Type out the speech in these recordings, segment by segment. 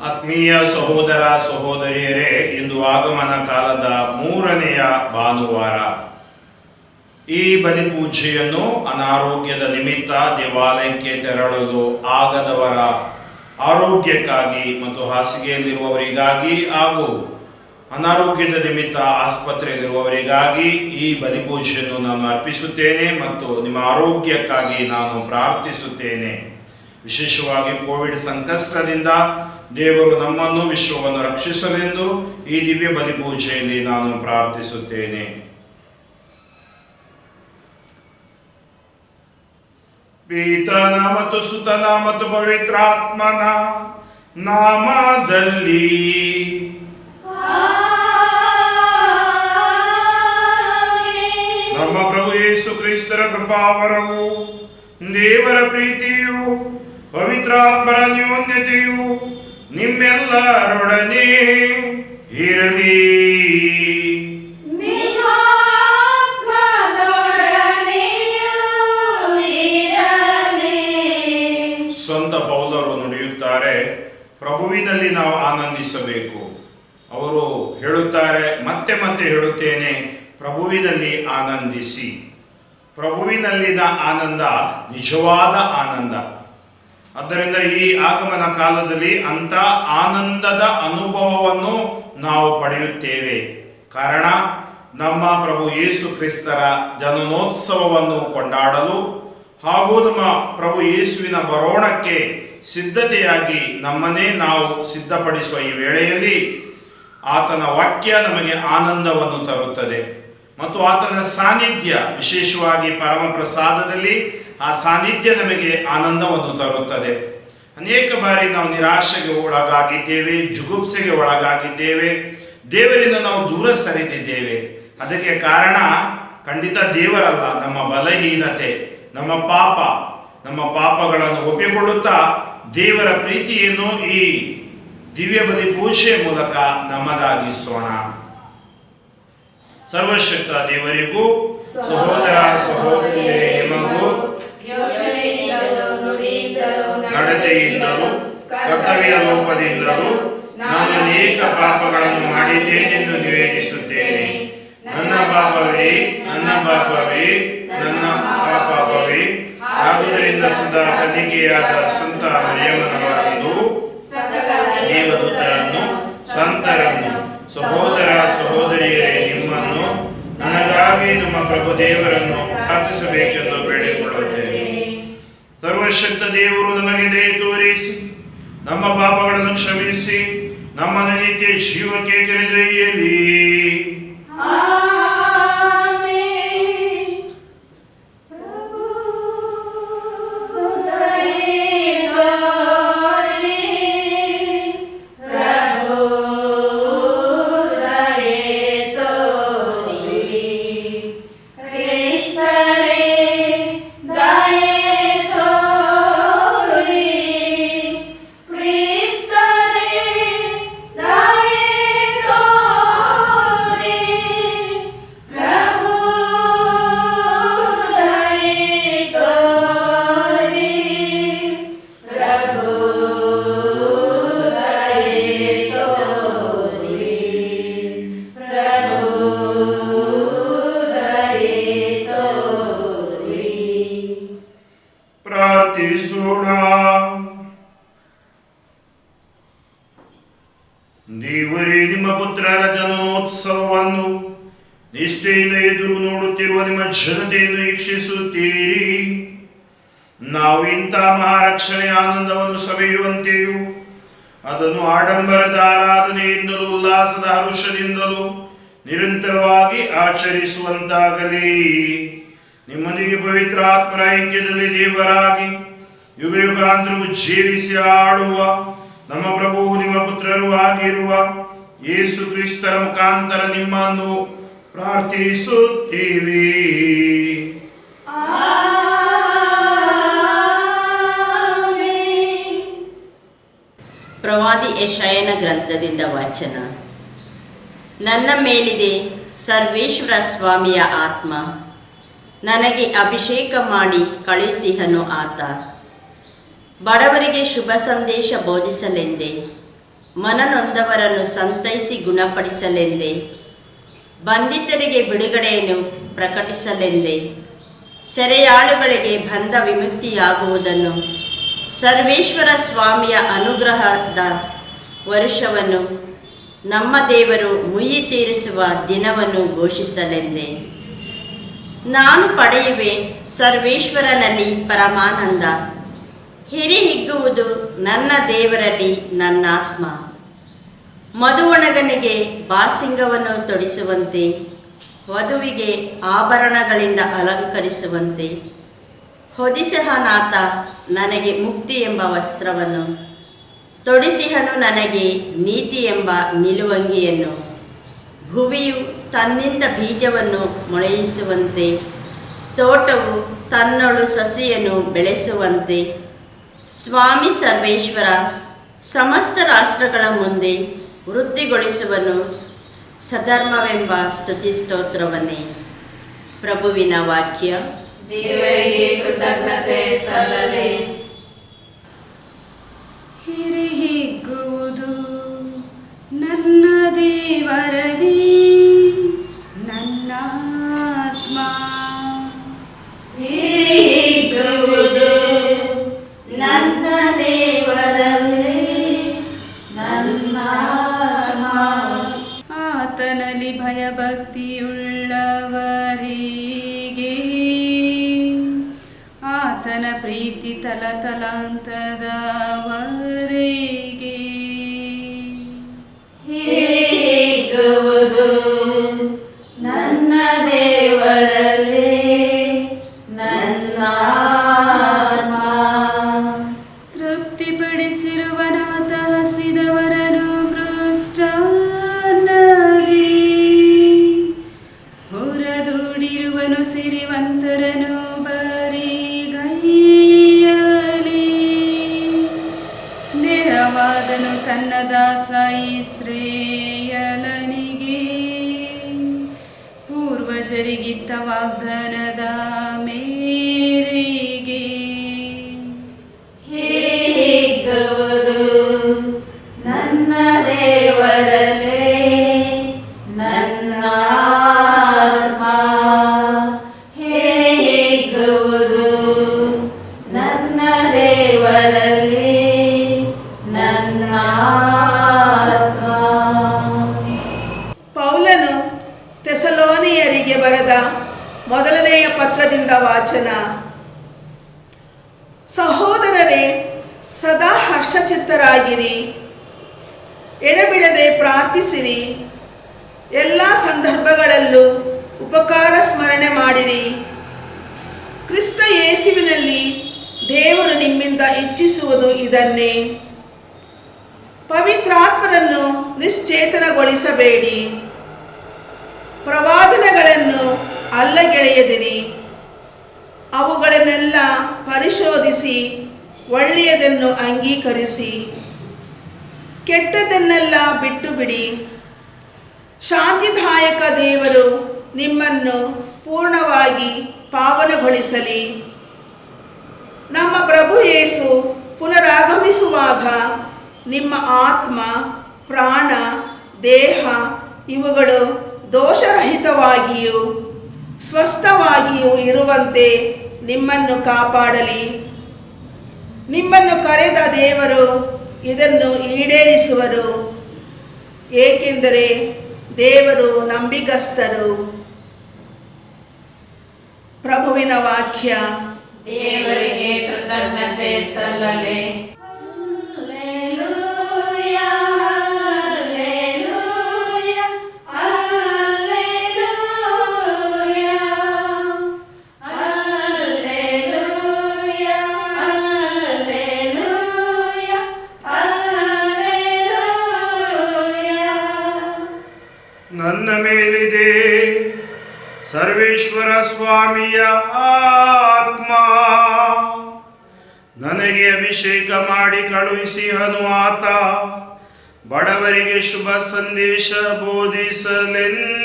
ಆತ್ಮೀಯ ಸಹೋದರ ಸಹೋದರಿಯರೇ, ಇಂದು ಆಗಮನ ಕಾಲದ ಮೂರನೆಯ ಭಾನುವಾರ. ಈ ಬಲಿಪೂಜೆಯನ್ನು ಅನಾರೋಗ್ಯದ ನಿಮಿತ್ತ ದೇವಾಲಯಕ್ಕೆ ತೆರಳಲು ಆಗದವರ ಆರೋಗ್ಯಕ್ಕಾಗಿ ಮತ್ತು ಹಾಸಿಗೆಯಲ್ಲಿರುವವರಿಗಾಗಿ ಹಾಗೂ ಅನಾರೋಗ್ಯದ ನಿಮಿತ್ತ ಆಸ್ಪತ್ರೆಯಲ್ಲಿರುವವರಿಗಾಗಿ ಈ ಬಲಿಪೂಜೆಯನ್ನು ನಾನು ಅರ್ಪಿಸುತ್ತೇನೆ ಮತ್ತು ನಿಮ್ಮ ಆರೋಗ್ಯಕ್ಕಾಗಿ ನಾನು ಪ್ರಾರ್ಥಿಸುತ್ತೇನೆ. ವಿಶೇಷವಾಗಿ ಕೋವಿಡ್ ಸಂಕಷ್ಟದಿಂದ ದೇವರು ನಮ್ಮನ್ನು ವಿಶ್ವವನ್ನು ರಕ್ಷಿಸಲೆಂದು ಈ ದಿವ್ಯ ಬಲಿಪೂಜೆಯಲ್ಲಿ ನಾನು ಪ್ರಾರ್ಥಿಸುತ್ತೇನೆ. ಪಿತನ ಮತ್ತು ಸುತನ ಮತ್ತು ಪವಿತ್ರಾತ್ಮನ ನಾಮದಲ್ಲಿ ನಮ್ಮ ಪ್ರಭು ಯೇಸು ಕ್ರಿಸ್ತರ ಕೃಪಾವರವು, ದೇವರ ಪ್ರೀತಿಯು, ಪವಿತ್ರಾತ್ಮರ ಅನ್ಯೋನ್ಯತೆಯು ನಿಮ್ಮೆಲ್ಲರೊಡನೆ ಇರಲಿ. ಸಂತ ಪೌಲರು ನುಡಿಯುತ್ತಾರೆ, ಪ್ರಭುವಿನಲ್ಲಿ ನಾವು ಆನಂದಿಸಬೇಕು. ಅವರು ಹೇಳುತ್ತಾರೆ, ಮತ್ತೆ ಮತ್ತೆ ಹೇಳುತ್ತೇನೆ, ಪ್ರಭುವಿನಲ್ಲಿ ಆನಂದಿಸಿ. ಪ್ರಭುವಿನಲ್ಲಿನ ಆನಂದ ನಿಜವಾದ ಆನಂದ. ಆದ್ದರಿಂದ ಈ ಆಗಮನ ಕಾಲದಲ್ಲಿ ಅಂತ ಆನಂದದ ಅನುಭವವನ್ನು ನಾವು ಪಡೆಯುತ್ತೇವೆ. ಕಾರಣ, ನಮ್ಮ ಪ್ರಭು ಯೇಸು ಕ್ರಿಸ್ತರ ಜನನೋತ್ಸವವನ್ನು ಕೊಂಡಾಡಲು ಹಾಗೂ ನಮ್ಮ ಪ್ರಭು ಯೇಸುವಿನ ಬರೋಣಕ್ಕೆ ಸಿದ್ಧತೆಯಾಗಿ ನಮ್ಮನ್ನೇ ನಾವು ಸಿದ್ಧಪಡಿಸುವ ಈ ವೇಳೆಯಲ್ಲಿ ಆತನ ವಾಕ್ಯ ನಮಗೆ ಆನಂದವನ್ನು ತರುತ್ತದೆ ಮತ್ತು ಆತನ ಸಾನ್ನಿಧ್ಯ, ವಿಶೇಷವಾಗಿ ಪರಮ ಪ್ರಸಾದದಲ್ಲಿ ಆ ಸಾನ್ನಿಧ್ಯ ನಮಗೆ ಆನಂದವನ್ನು ತರುತ್ತದೆ. ಅನೇಕ ಬಾರಿ ನಾವು ನಿರಾಶೆಗೆ ಒಳಗಾಗಿದ್ದೇವೆ, ಜುಗುಪ್ಸೆಗೆ ಒಳಗಾಗಿದ್ದೇವೆ, ದೇವರಿಂದ ನಾವು ದೂರ ಸರಿದಿದ್ದೇವೆ. ಅದಕ್ಕೆ ಕಾರಣ ಖಂಡಿತ ದೇವರಲ್ಲ, ನಮ್ಮ ಬಲಹೀನತೆ, ನಮ್ಮ ಪಾಪ. ನಮ್ಮ ಪಾಪಗಳನ್ನು ಒಪ್ಪಿಕೊಳ್ಳುತ್ತಾ ದೇವರ ಪ್ರೀತಿಯನ್ನು ಈ ದಿವ್ಯ ಬಲಿ ಪೂಜೆಯ ಮೂಲಕ ನಮ್ಮದಾಗಿಸೋಣ. ಸರ್ವಶಕ್ತ ದೇವರಿಗೂ ಸಹೋದರ ಸಹೋದರಿಯರೇ ನಿಮಗೂ ನಡತೆಯಿಂದಲೂ ಕರ್ತವ್ಯ ಲೋಪದಿಂದಲೂ ನಾನು ಅನೇಕ ಪಾಪಗಳನ್ನು ಮಾಡಿದ್ದೇನೆಂದು ನಿವೇದಿಸುತ್ತೇನೆ. ನನ್ನ ಪಾಪವೇ, ನನ್ನ ಪಾಪವೇ, ನನ್ನ ಪಾಪವೇ. ಆದುದರಿಂದ ಸದಾ ಕನ್ನಿಕೆಯಾದ ಸಂತ ಮರಿಯಮ್ಮನವರನ್ನು, ದೇವದೂತರನ್ನು, ಸಂತರನ್ನು, ಸಹೋದರ ಸಹೋದರಿಯರೇ ನಿಮ್ಮನ್ನು, ನನಗಾಗಿ ನಮ್ಮ ಪ್ರಭು ದೇವರನ್ನು ಪ್ರಾರ್ಥಿಸಬೇಕೆಂದು ಬೇಡಿಕೊಳ್ಳುತ್ತೇನೆ. ಸರ್ವಶಕ್ತ ದೇವರು ನಮಗೆ ದಯೆ ತೋರಿಸಿ ನಮ್ಮ ಪಾಪಗಳನ್ನು ಕ್ಷಮಿಸಿ ನಮ್ಮನ್ನು ನಿತ್ಯ ಜೀವಕ್ಕೆ ಕರೆದೊಯ್ಯಲಿ. ಪ್ರಾರ್ಥಿಸೋಣ. ದೇವರೇ, ನಿಮ್ಮ ಪುತ್ರರ ಜನನೋತ್ಸವವನ್ನು ನಿಷ್ಠೆಯಿಂದ ಎದುರು ನೋಡುತ್ತಿರುವ ನಿಮ್ಮ ಜನತೆಯನ್ನು ವೀಕ್ಷಿಸುತ್ತೀರಿ. ನಾವು ಇಂಥ ಮಹಾರಕ್ಷಣೆಯ ಆನಂದವನ್ನು ಸವಿಯುವಂತೆಯೂ ಅದನ್ನು ಆಡಂಬರದ ಆರಾಧನೆಯಿಂದಲೂ ಉಲ್ಲಾಸದ ಹರುಷದಿಂದಲೂ ನಿರಂತರವಾಗಿ ಆಚರಿಸುವಂತಾಗಲಿ. ನಿಮ್ಮೊಂದಿಗೆ ಪವಿತ್ರ ಆತ್ಮರ ಐಕ್ಯದಲ್ಲಿ ದೇವರಾಗಿ ಯುಗ ಯುಗಾಂತರವು ಜೀವಿಸಿ ಆಡುವ ನಮ್ಮ ಪ್ರಭು ನಿಮ್ಮ ಪುತ್ರರು ಆಗಿರುವ ಯೇಸು ಕ್ರಿಸ್ತರ ಮುಖಾಂತರ ನಿಮ್ಮನ್ನು ಪ್ರಾರ್ಥಿಸುತ್ತೀವಿ. ಪ್ರವಾದಿ ಯೆಶಾಯನ ಗ್ರಂಥದಿಂದ ವಾಚನ. ನನ್ನ ಮೇಲಿದೆ ಸರ್ವೇಶ್ವರ ಸ್ವಾಮಿಯ ಆತ್ಮ, ನನಗೆ ಅಭಿಷೇಕ ಮಾಡಿ ಕಳುಹಿಸಿಹನು ಆತ. ಬಡವರಿಗೆ ಶುಭ ಸಂದೇಶ ಬೋಧಿಸಲೆಂದೇ, ಮನನೊಂದವರನ್ನು ಸಂತೈಸಿ ಗುಣಪಡಿಸಲೆಂದೇ, ಬಂಧಿತರಿಗೆ ಬಿಡುಗಡೆಯನ್ನು ಪ್ರಕಟಿಸಲೆಂದೇ, ಸೆರೆಯಾಳುಗಳಿಗೆ ಬಂಧ ವಿಮುಕ್ತಿಯಾಗುವುದನ್ನು, ಸರ್ವೇಶ್ವರ ಸ್ವಾಮಿಯ ಅನುಗ್ರಹದ ವರ್ಷವನ್ನು, ನಮ್ಮ ದೇವರು ಮುಯ್ಯಿ ತೀರಿಸುವ ದಿನವನ್ನು ಘೋಷಿಸಲೆಂದೇ. ನಾನು ಪಡೆಯುವೆ ಸರ್ವೇಶ್ವರನಲ್ಲಿ ಪರಮಾನಂದ, ಹಿರಿಹಿಗ್ಗುವುದು ನನ್ನ ದೇವರಲ್ಲಿ ನನ್ನಾತ್ಮ. ಮಧುವಣಗನಿಗೆ ಬಾಸಿಂಗವನ್ನು ತೊಡಿಸುವಂತೆ, ವಧುವಿಗೆ ಆಭರಣಗಳಿಂದ ಅಲಂಕರಿಸುವಂತೆ, ಹೊದಿಸಹನಾಥ ನನಗೆ ಮುಕ್ತಿ ಎಂಬ ವಸ್ತ್ರವನ್ನು, ತೊಡಿಸಿಹನು ನನಗೆ ನೀತಿ ಎಂಬ ನಿಲುವಂಗಿಯನ್ನು. ಭುವಿಯು ತನ್ನಿಂದ ಬೀಜವನ್ನು ಮೊಳೆಯಿಸುವಂತೆ, ತೋಟವು ತನ್ನೊಳು ಸಸಿಯನ್ನು ಬೆಳೆಸುವಂತೆ, ಸ್ವಾಮಿ ಸರ್ವೇಶ್ವರ ಸಮಸ್ತ ರಾಷ್ಟ್ರಗಳ ಮುಂದೆ ವೃದ್ಧಿಗೊಳಿಸುವನು ಸಧರ್ಮವೆಂಬ ಸ್ತುತಿ ಸ್ತೋತ್ರವನ್ನೇ. ಪ್ರಭುವಿನ ವಾಕ್ಯ. ದೇವರಿಗೆ ಕೃತಜ್ಞತೆ ಸಲ್ಲಲಿ. ಹಿರಿಹಿಗ್ಗುವುದು ನನ್ನ ದೇವರಲ್ಲಿ ನನ್ನಾತ್ಮ, ಹಿರಿಹಿಗ್ಗುವುದು ನನ್ನ ದೇವರಲ್ಲಿ ನನ್ನಾತ್ಮ. ಆತನಲ್ಲಿ ಭಯಭಕ್ತಿಯುಳ್ಳವರಿಗೆ ಆತನ ಪ್ರೀತಿ ತಲತಲಾಂತದವರೆಗೆ. ಹಿರಿಹಿಗ್ಗುವುದು ನನ್ನ ದೇವರಲ್ಲಿ ನನ್ನಾತ್ಮ. ತೃಪ್ತಿಪಡಿಸಿರುವನಾತ ಹಸಿದವರನ್ನು ಪೃಷ್ಠನಾಗಿ, ಹೊರದೂಡಿರುವನು ಸಿರಿವಂತರನು ಬರಿಗೈಯಲಿ. ನೆರವಾದನು ತನ್ನ ದಾಸ ಇಸ್ರಾಯೇಲನಿಗೆ, ಪೂರ್ವಜರಿಗಿತ್ತ ವಾಗ್ದಾನದ ಮೇರೆಗೆ. ಹಿರಿಹಿಗ್ಗುವುದು ನನ್ನ ದೇವರಲ್ಲಿ ನನ್ನಾತ್ಮ. ಹಿರಿಹಿಗ್ಗುವುದು ನನ್ನ ದೇವರಲ್ಲಿ ನನ್ನಾತ್ಮ. ಪೌಲನು ಥೆಸಲೋನಿಯರಿಗೆ ಬರೆದ ಮೊದಲನೆಯ ಪತ್ರದಿಂದ ವಾಚನ. ಸಹೋದರರೇ, ಸದಾ ಹರ್ಷಚಿತ್ತರಾಗಿರಿ, ಎಡೆಬಿಡದೆ ಪ್ರಾರ್ಥಿಸಿರಿ, ಎಲ್ಲ ಸಂದರ್ಭಗಳಲ್ಲೂ ಉಪಕಾರ ಸ್ಮರಣೆ ಮಾಡಿರಿ. ಕ್ರಿಸ್ತ ಯೇಸುವಿನಲ್ಲಿ ದೇವರು ನಿಮ್ಮಿಂದ ಇಚ್ಛಿಸುವುದು ಇದನ್ನೇ, ಪವಿತ್ರಾತ್ಮರನ್ನು ನಿಶ್ಚೇತನಗೊಳಿಸಬೇಡಿ, ಪ್ರವಾದನೆಗಳನ್ನು ಅಲ್ಲಗೆಳೆಯದಿರಿ, ಅವುಗಳನ್ನೆಲ್ಲ ಪರಿಶೋಧಿಸಿ ಒಳ್ಳೆಯದನ್ನು ಅಂಗೀಕರಿಸಿ, ಕೆಟ್ಟದನ್ನೆಲ್ಲ ಬಿಟ್ಟು ಬಿಡಿ. ಶಾಂತಿದಾಯಕ ದೇವರು ನಿಮ್ಮನ್ನು ಪೂರ್ಣವಾಗಿ ಪಾವನಗೊಳಿಸಲಿ. ನಮ್ಮ ಪ್ರಭು ಯೇಸು ಪುನರಾಗಮಿಸುವಾಗ ನಿಮ್ಮ ಆತ್ಮ, ಪ್ರಾಣ, ದೇಹ ಇವುಗಳು ದೋಷರಹಿತವಾಗಿಯೂ ಸ್ವಸ್ಥವಾಗಿಯೂ ಇರುವಂತೆ ನಿಮ್ಮನ್ನು ಕಾಪಾಡಲಿ. ಕರೆದ ದೇವರು ಇದನ್ನು ಈಡೇರಿಸುವರು, ಏಕೆಂದರೆ ದೇವರು ನಂಬಿಗಸ್ತರು. ಪ್ರಭುವಿನ ವಾಕ್ಯ. ದೇವರಿಗೆ ಕೃತಜ್ಞತೆ ಸಲ್ಲಲಿ. ನನ್ನ ಮೇಲಿದೆ ಸರ್ವೇಶ್ವರ ಸ್ವಾಮಿಯ ಆತ್ಮ, ನನಗೆ ಅಭಿಷೇಕ ಮಾಡಿ ಕಳುಹಿಸಿಹನು ಆತ, ಬಡವರಿಗೆ ಶುಭ ಸಂದೇಶ ಬೋಧಿಸಲೆಂದೇ.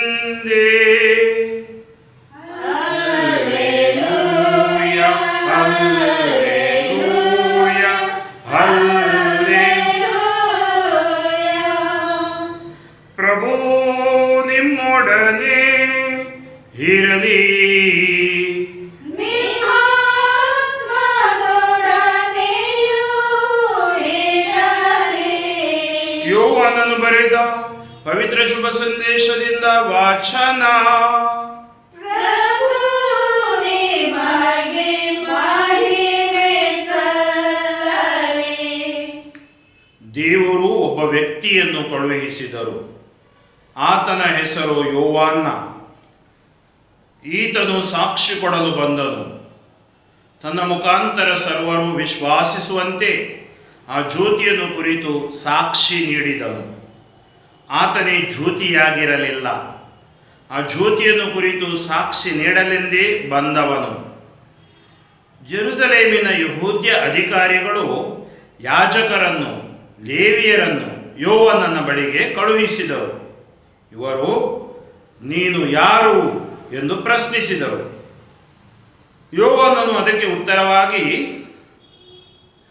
Hallelujah, hallelujah, hallelujah. ಪ್ರಭು ನಿಮ್ಮೊಡನೆ ಇರಲಿ. ಯೋಹಾನನು ಬರೆದ ಪವಿತ್ರ ಶುಭ ಸಂದೇಶದಿಂದ ವಾಚನ. ದೇವರು ಒಬ್ಬ ವ್ಯಕ್ತಿಯನ್ನು ಕಳುಹಿಸಿದರು. ಆತನ ಹೆಸರು ಯೋಹಾನ. ಈತನು ಸಾಕ್ಷಿ ಕೊಡಲು ಬಂದನು. ತನ್ನ ಮುಖಾಂತರ ಸರ್ವರು ವಿಶ್ವಾಸಿಸುವಂತೆ ಆ ಜ್ಯೋತಿಯನ್ನು ಕುರಿತು ಸಾಕ್ಷಿ ನೀಡಿದನು. ಆತನೇ ಜ್ಯೋತಿಯಾಗಿರಲಿಲ್ಲ, ಆ ಜ್ಯೋತಿಯನ್ನು ಕುರಿತು ಸಾಕ್ಷಿ ನೀಡಲೆಂದೇ ಬಂದವನು. ಜೆರುಸಲೇಮಿನ ಯಹೂದ್ಯ ಅಧಿಕಾರಿಗಳು ಯಾಜಕರನ್ನು, ಲೇವಿಯರನ್ನು ಯೋಹಾನನ ಬಳಿಗೆ ಕಳುಹಿಸಿದರು. ಇವರು ನೀನು ಯಾರು ಎಂದು ಪ್ರಶ್ನಿಸಿದರು. ಯೋಹಾನನು ಅದಕ್ಕೆ ಉತ್ತರವಾಗಿ,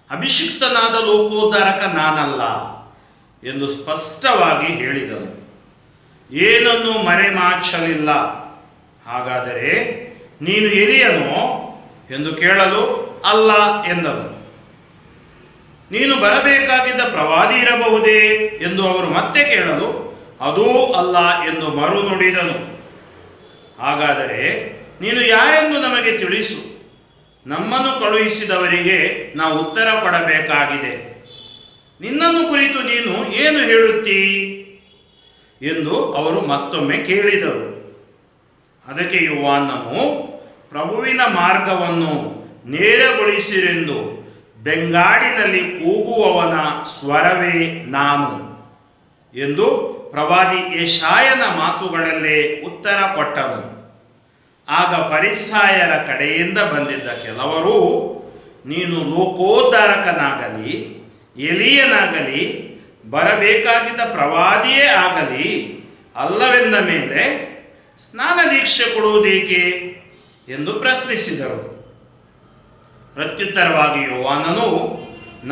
ಅಭಿಷಿಕ್ತನಾದ ಲೋಕೋದ್ಧಾರಕ ನಾನಲ್ಲ ಎಂದು ಸ್ಪಷ್ಟವಾಗಿ ಹೇಳಿದನು. ಏನನ್ನೂ ಮರೆಮಾಚಲಿಲ್ಲ. ಹಾಗಾದರೆ ನೀನು ಎಲಿಯನೋ ಎಂದು ಕೇಳಲು ಅಲ್ಲ ಎಂದನು. ನೀನು ಬರಬೇಕಾಗಿದ್ದ ಪ್ರವಾದಿ ಇರಬಹುದೇ ಎಂದು ಅವರು ಮತ್ತೆ ಕೇಳಲು ಅದೂ ಅಲ್ಲ ಎಂದು ಮರು ನುಡಿದನು. ಹಾಗಾದರೆ ನೀನು ಯಾರೆಂದು ನಮಗೆ ತಿಳಿಸು, ನಮ್ಮನ್ನು ಕಳುಹಿಸಿದವರಿಗೆ ನಾವು ಉತ್ತರ ಕೊಡಬೇಕಾಗಿದೆ. ನಿನ್ನನ್ನು ಕುರಿತು ನೀನು ಏನು ಹೇಳುತ್ತೀ ಎಂದು ಅವರು ಮತ್ತೊಮ್ಮೆ ಕೇಳಿದರು. ಅದಕ್ಕೆ ಯೋಹಾನನು, ಪ್ರಭುವಿನ ಮಾರ್ಗವನ್ನು ನೇರಗೊಳಿಸಿರೆಂದು ಬೆಂಗಾಡಿನಲ್ಲಿ ಕೂಗುವವನ ಸ್ವರವೇ ನಾನು ಎಂದು ಪ್ರವಾದಿ ಯೆಶಾಯನ ಮಾತುಗಳಲ್ಲೇ ಉತ್ತರ ಕೊಟ್ಟನು. ಆಗ ಫರಿಸಾಯರ ಕಡೆಯಿಂದ ಬಂದಿದ್ದ ಕೆಲವರು, ನೀನು ಲೋಕೋದ್ಧಾರಕನಾಗಲಿ, ಎಲಿಯನಾಗಲಿ, ಬರಬೇಕಾಗಿದ್ದ ಪ್ರವಾದಿಯೇ ಆಗಲಿ ಅಲ್ಲವೆಂದ ಮೇಲೆ ಸ್ನಾನ ದೀಕ್ಷೆ ಕೊಡುವುದೇಕೆ ಎಂದು ಪ್ರಶ್ನಿಸಿದರು. ಪ್ರತ್ಯುತ್ತರವಾಗಿ ಯೋಹಾನನು,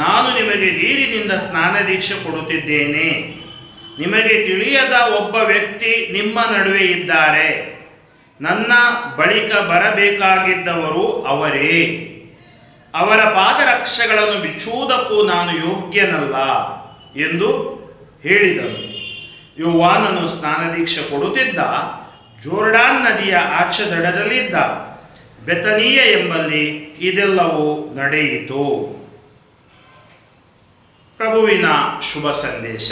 ನಾನು ನಿಮಗೆ ನೀರಿನಿಂದ ಸ್ನಾನ ದೀಕ್ಷೆ ಕೊಡುತ್ತಿದ್ದೇನೆ. ನಿಮಗೆ ತಿಳಿಯದ ಒಬ್ಬ ವ್ಯಕ್ತಿ ನಿಮ್ಮ ನಡುವೆ ಇದ್ದಾರೆ. ನನ್ನ ಬಳಿಕ ಬರಬೇಕಾಗಿದ್ದವರು ಅವರೇ. ಅವರ ಪಾದರಕ್ಷೆಗಳನ್ನು ಬಿಚ್ಚುವುದಕ್ಕೂ ನಾನು ಯೋಗ್ಯನಲ್ಲ ಎಂದು ಹೇಳಿದನು. ಯೋಹಾನನು ಸ್ನಾನ ದೀಕ್ಷೆ ಕೊಡುತ್ತಿದ್ದ ಜೋರ್ಡಾನ್ ನದಿಯ ಆಚೆ ದಡದಲ್ಲಿದ್ದ ಬೆತನೀಯ ಎಂಬಲ್ಲಿ ಇದೆಲ್ಲವೂ ನಡೆಯಿತು. ಪ್ರಭುವಿನ ಶುಭ ಸಂದೇಶ.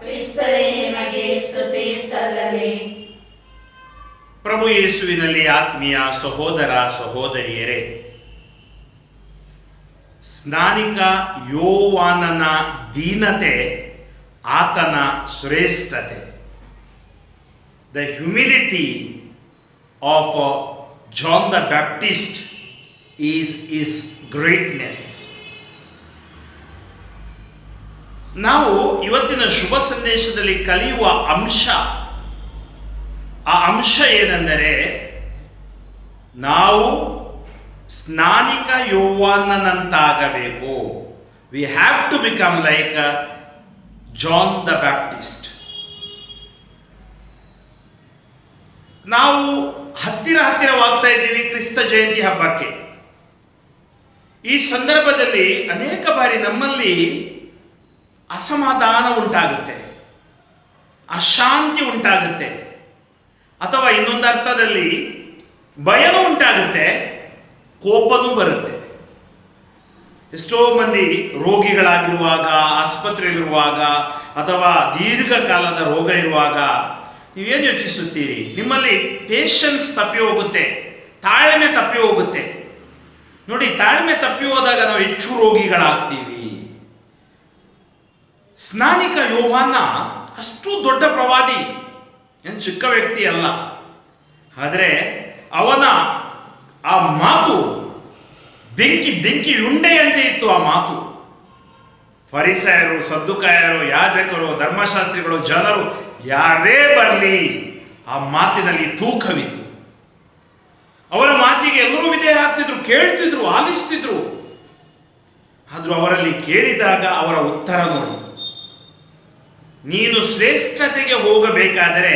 ಕ್ರಿಸ್ತರೇ ನಿಮಗೆ ಸ್ತುತಿ ಸಲ್ಲಲಿ. ಪ್ರಭು ಯೇಸುವಿನಲ್ಲಿ ಆತ್ಮೀಯ ಸಹೋದರ ಸಹೋದರಿಯರೇ, ಸ್ನಾನಿಕ ಯೋಹಾನನ ದೀನತೆ ಆತನ ಶ್ರೇಷ್ಠತೆ. The humility of John the Baptist is is greatness. ನಾವು ಇವತ್ತಿನ ಶುಭ ಸಂದೇಶದಲ್ಲಿ ಕಲಿಯುವ ಅಂಶ, ಆ ಅಂಶ ಏನೆಂದರೆ, ನಾವು ಸ್ನಾನಿಕ ಯೋಹಾನನಂತಾಗಬೇಕು. We have to become like John the Baptist. ನಾವು ಹತ್ತಿರವಾಗ್ತಾ ಇದ್ದೀವಿ ಕ್ರಿಸ್ತ ಜಯಂತಿ ಹಬ್ಬಕ್ಕೆ. ಈ ಸಂದರ್ಭದಲ್ಲಿ ಅನೇಕ ಬಾರಿ ನಮ್ಮಲ್ಲಿ ಅಸಮಾಧಾನ ಉಂಟಾಗುತ್ತೆ, ಅಶಾಂತಿ ಉಂಟಾಗುತ್ತೆ, ಅಥವಾ ಇನ್ನೊಂದು ಅರ್ಥದಲ್ಲಿ ಭಯನೂ ಉಂಟಾಗುತ್ತೆ, ಕೋಪನೂ ಬರುತ್ತೆ. ಎಷ್ಟೋ ಮಂದಿ ರೋಗಿಗಳಾಗಿರುವಾಗ, ಆಸ್ಪತ್ರೆಯಲ್ಲಿರುವಾಗ, ಅಥವಾ ದೀರ್ಘಕಾಲದ ರೋಗ ಇರುವಾಗ ನೀವೇನು ಯೋಚಿಸುತ್ತೀರಿ? ನಿಮ್ಮಲ್ಲಿ ಪೇಷನ್ಸ್ ತಪ್ಪಿ ಹೋಗುತ್ತೆ, ತಾಳ್ಮೆ ತಪ್ಪಿ ಹೋಗುತ್ತೆ. ನೋಡಿ, ತಾಳ್ಮೆ ತಪ್ಪಿ ಹೋದಾಗ ನಾವು ಹೆಚ್ಚು ರೋಗಿಗಳಾಗ್ತೀವಿ. ಸ್ನಾನಿಕ ಯೋಹಾನ ಅಷ್ಟು ದೊಡ್ಡ ಪ್ರವಾದಿ, ಏನು ಚಿಕ್ಕ ವ್ಯಕ್ತಿ ಅಲ್ಲ. ಆದರೆ ಅವನ ಆ ಮಾತು ಬೆಂಕಿ ಉಂಡೆಯಂತೆ ಇತ್ತು. ಆ ಮಾತು ಫರಿಸಾಯರು, ಸದ್ದುಕಾಯರು, ಯಾಜಕರು, ಧರ್ಮಶಾಸ್ತ್ರಿಗಳು, ಜನರು ಯಾರೇ ಬರಲಿ ಆ ಮಾತಿನಲ್ಲಿ ತೂಕವಿತ್ತು. ಅವರ ಮಾತಿಗೆ ಎಲ್ಲರೂ ವಿಧೇಯರಾಗ್ತಿದ್ರು, ಕೇಳ್ತಿದ್ರು, ಆಲಿಸ್ತಿದ್ರು. ಆದರೂ ಅವರಲ್ಲಿ ಕೇಳಿದಾಗ ಅವರ ಉತ್ತರ ನೋಡಿ, ನೀನು ಶ್ರೇಷ್ಠತೆಗೆ ಹೋಗಬೇಕಾದರೆ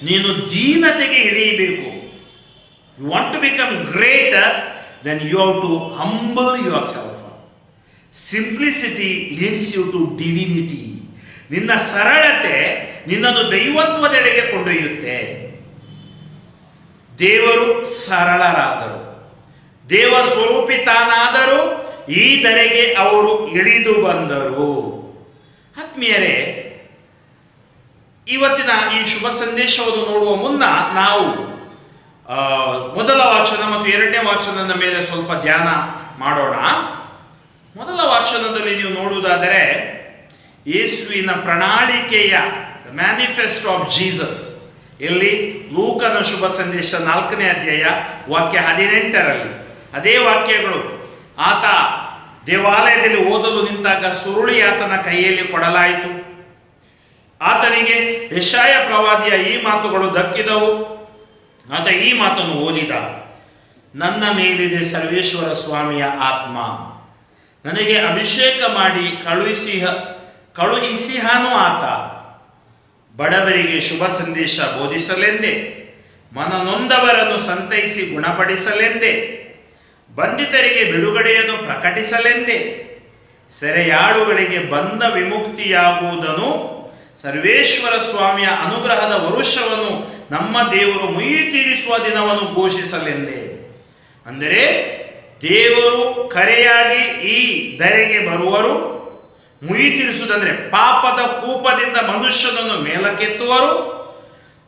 ನೀನು ದೀನತೆಗೆ ಇಳಿಯಬೇಕು. You want to become greater, then you have to humble yourself. Simplicity leads you to divinity. ನಿನ್ನ ಸರಳತೆ ನಿನ್ನನ್ನು ದೈವತ್ವದೆಡೆಗೆ ಕೊಂಡೊಯ್ಯುತ್ತೆ. ದೇವರು ಸರಳರಾದರು, ದೇವ ಸ್ವರೂಪಿ ತಾನಾದರೂ ಈ ಧರೆಗೆ ಅವರು ಇಳಿದು ಬಂದರು. ಆತ್ಮೀಯರೇ, ಇವತ್ತಿನ ಈ ಶುಭ ಸಂದೇಶವನ್ನು ನೋಡುವ ಮುನ್ನ ನಾವು ಮೊದಲ ವಾಚನ ಮತ್ತು ಎರಡನೇ ವಾಚನದ ಮೇಲೆ ಸ್ವಲ್ಪ ಧ್ಯಾನ ಮಾಡೋಣ. ಮೊದಲ ವಾಚನದಲ್ಲಿ ನೀವು ನೋಡುವುದಾದರೆ ಯೇಸುವಿನ ಪ್ರಣಾಳಿಕೆಯ ಮ್ಯಾನಿಫೆಸ್ಟೋ ಆಫ್ ಜೀಸಸ್, ಎಲ್ಲಿ ಲೂಕನ ಶುಭ ಸಂದೇಶ 4ನೇ ಅಧ್ಯಾಯ ವಾಕ್ಯ 18ರಲ್ಲಿ ಅದೇ ವಾಕ್ಯಗಳು. ಆತ ದೇವಾಲಯದಲ್ಲಿ ಓದಲು ನಿಂತಾಗ ಸುರುಳಿ ಆತನ ಕೈಯಲ್ಲಿ ಕೊಡಲಾಯಿತು. ಆತನಿಗೆ ಯೆಶಾಯ ಪ್ರವಾದಿಯ ಈ ಮಾತುಗಳು ದಕ್ಕಿದವು. ಆತ ಈ ಮಾತನ್ನು ಓದಿದ, ನನ್ನ ಮೇಲಿದೆ ಸರ್ವೇಶ್ವರ ಸ್ವಾಮಿಯ ಆತ್ಮ, ನನಗೆ ಅಭಿಷೇಕ ಮಾಡಿ ಕಳುಹಿಸಿಹನು ಆತ. ಬಡವರಿಗೆ ಶುಭ ಸಂದೇಶ ಬೋಧಿಸಲೆಂದೇ, ಮನನೊಂದವರನ್ನು ಸಂತೈಸಿ ಗುಣಪಡಿಸಲೆಂದೇ, ಬಂಧಿತರಿಗೆ ಬಿಡುಗಡೆಯನ್ನು ಪ್ರಕಟಿಸಲೆಂದೇ, ಸೆರೆಯಾಳುಗಳಿಗೆ ಬಂದ ವಿಮುಕ್ತಿಯಾಗುವುದನ್ನು, ಸರ್ವೇಶ್ವರ ಸ್ವಾಮಿಯ ಅನುಗ್ರಹದ ವರುಷವನ್ನು, ನಮ್ಮ ದೇವರು ಮುಯಿ ತೀರಿಸುವ ದಿನವನ್ನು ಘೋಷಿಸಲೆಂದೇ. ಅಂದರೆ ದೇವರು ಕರೆಯಾಗಿ ಈ ಧರೆಗೆ ಬರುವರು. ಮುಯಿ ತೀರಿಸುವುದಂದ್ರೆ ಪಾಪದ ಕೂಪದಿಂದ ಮನುಷ್ಯನನ್ನು ಮೇಲಕ್ಕೆತ್ತುವರು.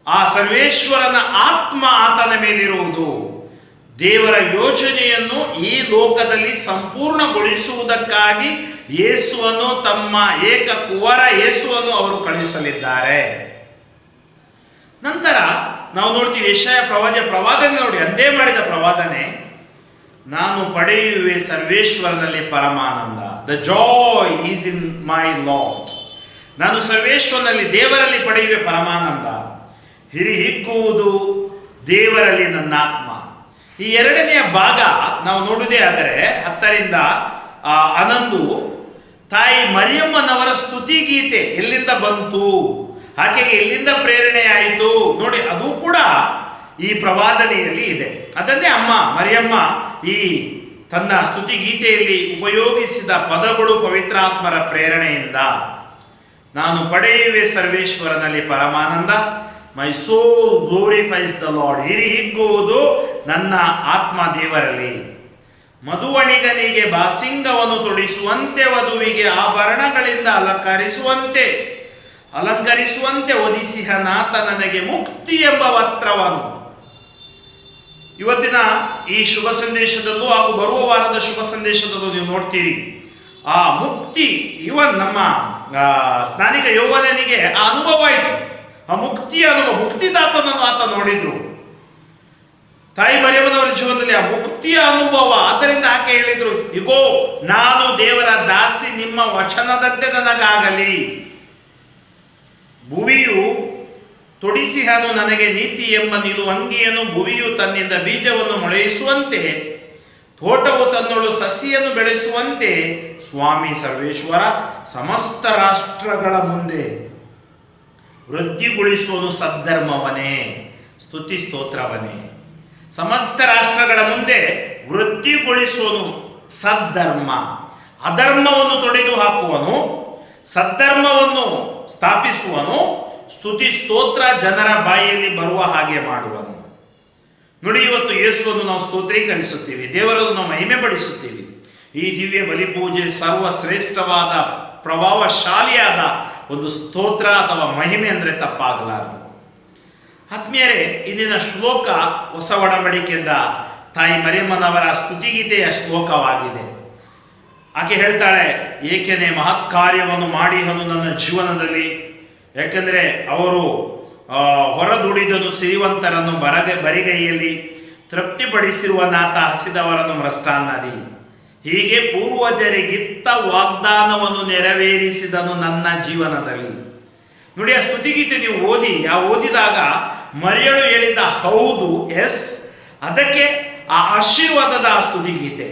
ಆ ಸರ್ವೇಶ್ವರನ ಆತ್ಮ ಆತನ ಮೇಲಿರುವುದು. ದೇವರ ಯೋಜನೆಯನ್ನು ಈ ಲೋಕದಲ್ಲಿ ಸಂಪೂರ್ಣಗೊಳಿಸುವುದಕ್ಕಾಗಿ ಯೇಸುವನ್ನು, ತಮ್ಮ ಏಕ ಕುವರ ಯೇಸುವನ್ನು ಅವರು ಕಳುಹಿಸಲಿದ್ದಾರೆ. ನಂತರ ನಾವು ನೋಡ್ತೀವಿ ಯೆಶಾಯ ಪ್ರವಾದನೆ ನೋಡಿ, ಅಂದೇ ಮಾಡಿದ ಪ್ರವಾದನೆ, ನಾನು ಪಡೆಯುವೆ ಸರ್ವೇಶ್ವರನಲ್ಲಿ ಪರಮಾನಂದ. The Joy is in my lord. ನಾನು ಸರ್ವೇಶ್ವರನಲ್ಲಿ, ದೇವರಲ್ಲಿ ಪಡೆಯುವೆ ಪರಮಾನಂದ. ಹಿಗ್ಗುವುದು ದೇವರಲ್ಲಿ ನನ್ನ ಆತ್ಮ. ಈ ಎರಡನೆಯ ಭಾಗ ನಾವು ನೋಡುವುದೇ ಆದರೆ 10ರಿಂದ 11 ತಾಯಿ ಮರಿಯಮ್ಮನವರ ಸ್ತುತಿ ಗೀತೆ ಎಲ್ಲಿಂದ ಬಂತು, ಆಕೆಗೆ ಎಲ್ಲಿಂದ ಪ್ರೇರಣೆ ಆಯಿತು ನೋಡಿ, ಅದು ಕೂಡ ಈ ಪ್ರವಾದನೆಯಲ್ಲಿ ಇದೆ. ಅದನ್ನೇ ಅಮ್ಮ ಮರಿಯಮ್ಮ ಈ ತನ್ನ ಸ್ತುತಿ ಗೀತೆಯಲ್ಲಿ ಉಪಯೋಗಿಸಿದ ಪದಗಳು ಪವಿತ್ರಾತ್ಮರ ಪ್ರೇರಣೆಯಿಂದ. ನಾನು ಪಡೆಯುವೆ ಸರ್ವೇಶ್ವರನಲ್ಲಿ ಪರಮಾನಂದ, ಮೈ ಸೋಲ್ ಗ್ಲೋರಿಫೈಸ್ ದ ಲಾರ್ಡ್. ಹಿಗ್ಗುವುದು ನನ್ನ ಆತ್ಮ ದೇವರಲ್ಲಿ. ಮಧುವಣಿಗನಿಗೆ ಬಾಸಿಂಗವನ್ನು ತೊಡಿಸುವಂತೆ, ವಧುವಿಗೆ ಆಭರಣಗಳಿಂದ ಅಲಂಕರಿಸುವಂತೆ ಒದಿಸಿಹನಾಥ ನನಗೆ ಮುಕ್ತಿ ಎಂಬ ವಸ್ತ್ರವನ್ನು. ಇವತ್ತಿನ ಈ ಶುಭ ಸಂದೇಶದಲ್ಲೂ ಹಾಗೂ ಬರುವ ವಾರದ ಶುಭ ಸಂದೇಶದಲ್ಲೂ ನೀವು ನೋಡ್ತೀರಿ, ಆ ಮುಕ್ತಿ ಇವನ್ ನಮ್ಮ ಸ್ನಾನಿಕ ಯೌವನನಿಗೆ ಆ ಅನುಭವ ಆಯಿತು. ಆ ಮುಕ್ತಿಯ ಅನುಭವ, ಮುಕ್ತಿದಾತನನ್ನು ಆತ ನೋಡಿದ್ರು. ತಾಯಿ ಮರಿಯಮ್ಮನವರ ಜೀವನದಲ್ಲಿ ಆ ಮುಕ್ತಿಯ ಅನುಭವ. ಆದ್ದರಿಂದ ಆಕೆ ಹೇಳಿದ್ರು, ಇಗೋ ನಾನು ದೇವರ ದಾಸಿ, ನಿಮ್ಮ ವಚನದಂತೆ ನನಗಾಗಲಿ. ಭುವಿಯು ತೊಡಿಸಿಹನು ನನಗೆ ನೀತಿ ಎಂಬ ನಿಲುವಂಗಿಯನ್ನು, ಭುವಿಯು ತನ್ನಿಂದ ಬೀಜವನ್ನು ಮೊಳೆಯಿಸುವಂತೆ, ತೋಟವು ತನ್ನೊಳು ಸಸಿಯನ್ನು ಬೆಳೆಸುವಂತೆ, ಸ್ವಾಮಿ ಸರ್ವೇಶ್ವರ ಸಮಸ್ತ ರಾಷ್ಟ್ರಗಳ ಮುಂದೆ ವೃದ್ಧಿಗೊಳಿಸುವನು ಸದ್ಧರ್ಮವನೇ, ಸ್ತುತಿ ಸ್ತೋತ್ರವನೇ. ಸಮಸ್ತ ರಾಷ್ಟ್ರಗಳ ಮುಂದೆ ವೃದ್ಧಿಗೊಳಿಸುವನು ಸದ್ಧರ್ಮ. ಅಧರ್ಮವನ್ನು ತೊಡೆದು ಹಾಕುವನು, ಸದ್ಧರ್ಮವನ್ನು ಸ್ಥಾಪಿಸುವನು, ಸ್ತುತಿ ಸ್ತೋತ್ರ ಜನರ ಬಾಯಿಯಲ್ಲಿ ಬರುವ ಹಾಗೆ ಮಾಡುವನು. ನೋಡಿ, ಇವತ್ತು ಯೇಸುವನ್ನು ನಾವು ಸ್ತೋತ್ರೀಕರಿಸುತ್ತೀವಿ, ದೇವರನ್ನು ನಾವು ಮಹಿಮೆ ಪಡಿಸುತ್ತೀವಿ. ಈ ದಿವ್ಯ ಬಲಿಪೂಜೆ ಸರ್ವಶ್ರೇಷ್ಠವಾದ ಪ್ರಭಾವಶಾಲಿಯಾದ ಒಂದು ಸ್ತೋತ್ರ ಅಥವಾ ಮಹಿಮೆ ಅಂದರೆ ತಪ್ಪಾಗಲಾರದು. ಆತ್ಮೀಯರೇ, ಇಂದಿನ ಶ್ಲೋಕ ಹೊಸ ಒಡಂಬಡಿಕೆಯಿಂದ ತಾಯಿ ಮರಿಯಮ್ಮನವರ ಸ್ತುತಿಗೀತೆಯ ಶ್ಲೋಕವಾಗಿದೆ. ಆಕೆ ಹೇಳ್ತಾಳೆ, ಏಕೆಂದರೆ ಮಹತ್ ಕಾರ್ಯವನ್ನು ಮಾಡಿಹನು ನನ್ನ ಜೀವನದಲ್ಲಿ, ಯಾಕೆಂದರೆ ಅವರು ಹೊರದುಡಿದನು ಸಿರಿವಂತರನ್ನು ಬರಿಗೈಯಲ್ಲಿ, ತೃಪ್ತಿಪಡಿಸಿರುವ ನಾಥ ಹಸಿದವರನ್ನು ಮೃಷ್ಟಾನ್ನದಿ. ಹೀಗೆ ಪೂರ್ವಜರಿಗಿತ್ತ ವಾಗ್ದಾನವನ್ನು ನೆರವೇರಿಸಿದನು ನನ್ನ ಜೀವನದಲ್ಲಿ. ನೋಡಿ, ಆ ಸ್ತುತಿಗೀತೆ ನೀವು ಓದಿದಾಗ ಮರಿಯಳು ಹೇಳಿದ ಹೌದು, ಎಸ್, ಅದಕ್ಕೆ ಆ ಆಶೀರ್ವಾದದ ಆ ಸ್ತುತಿಗೀತೆ.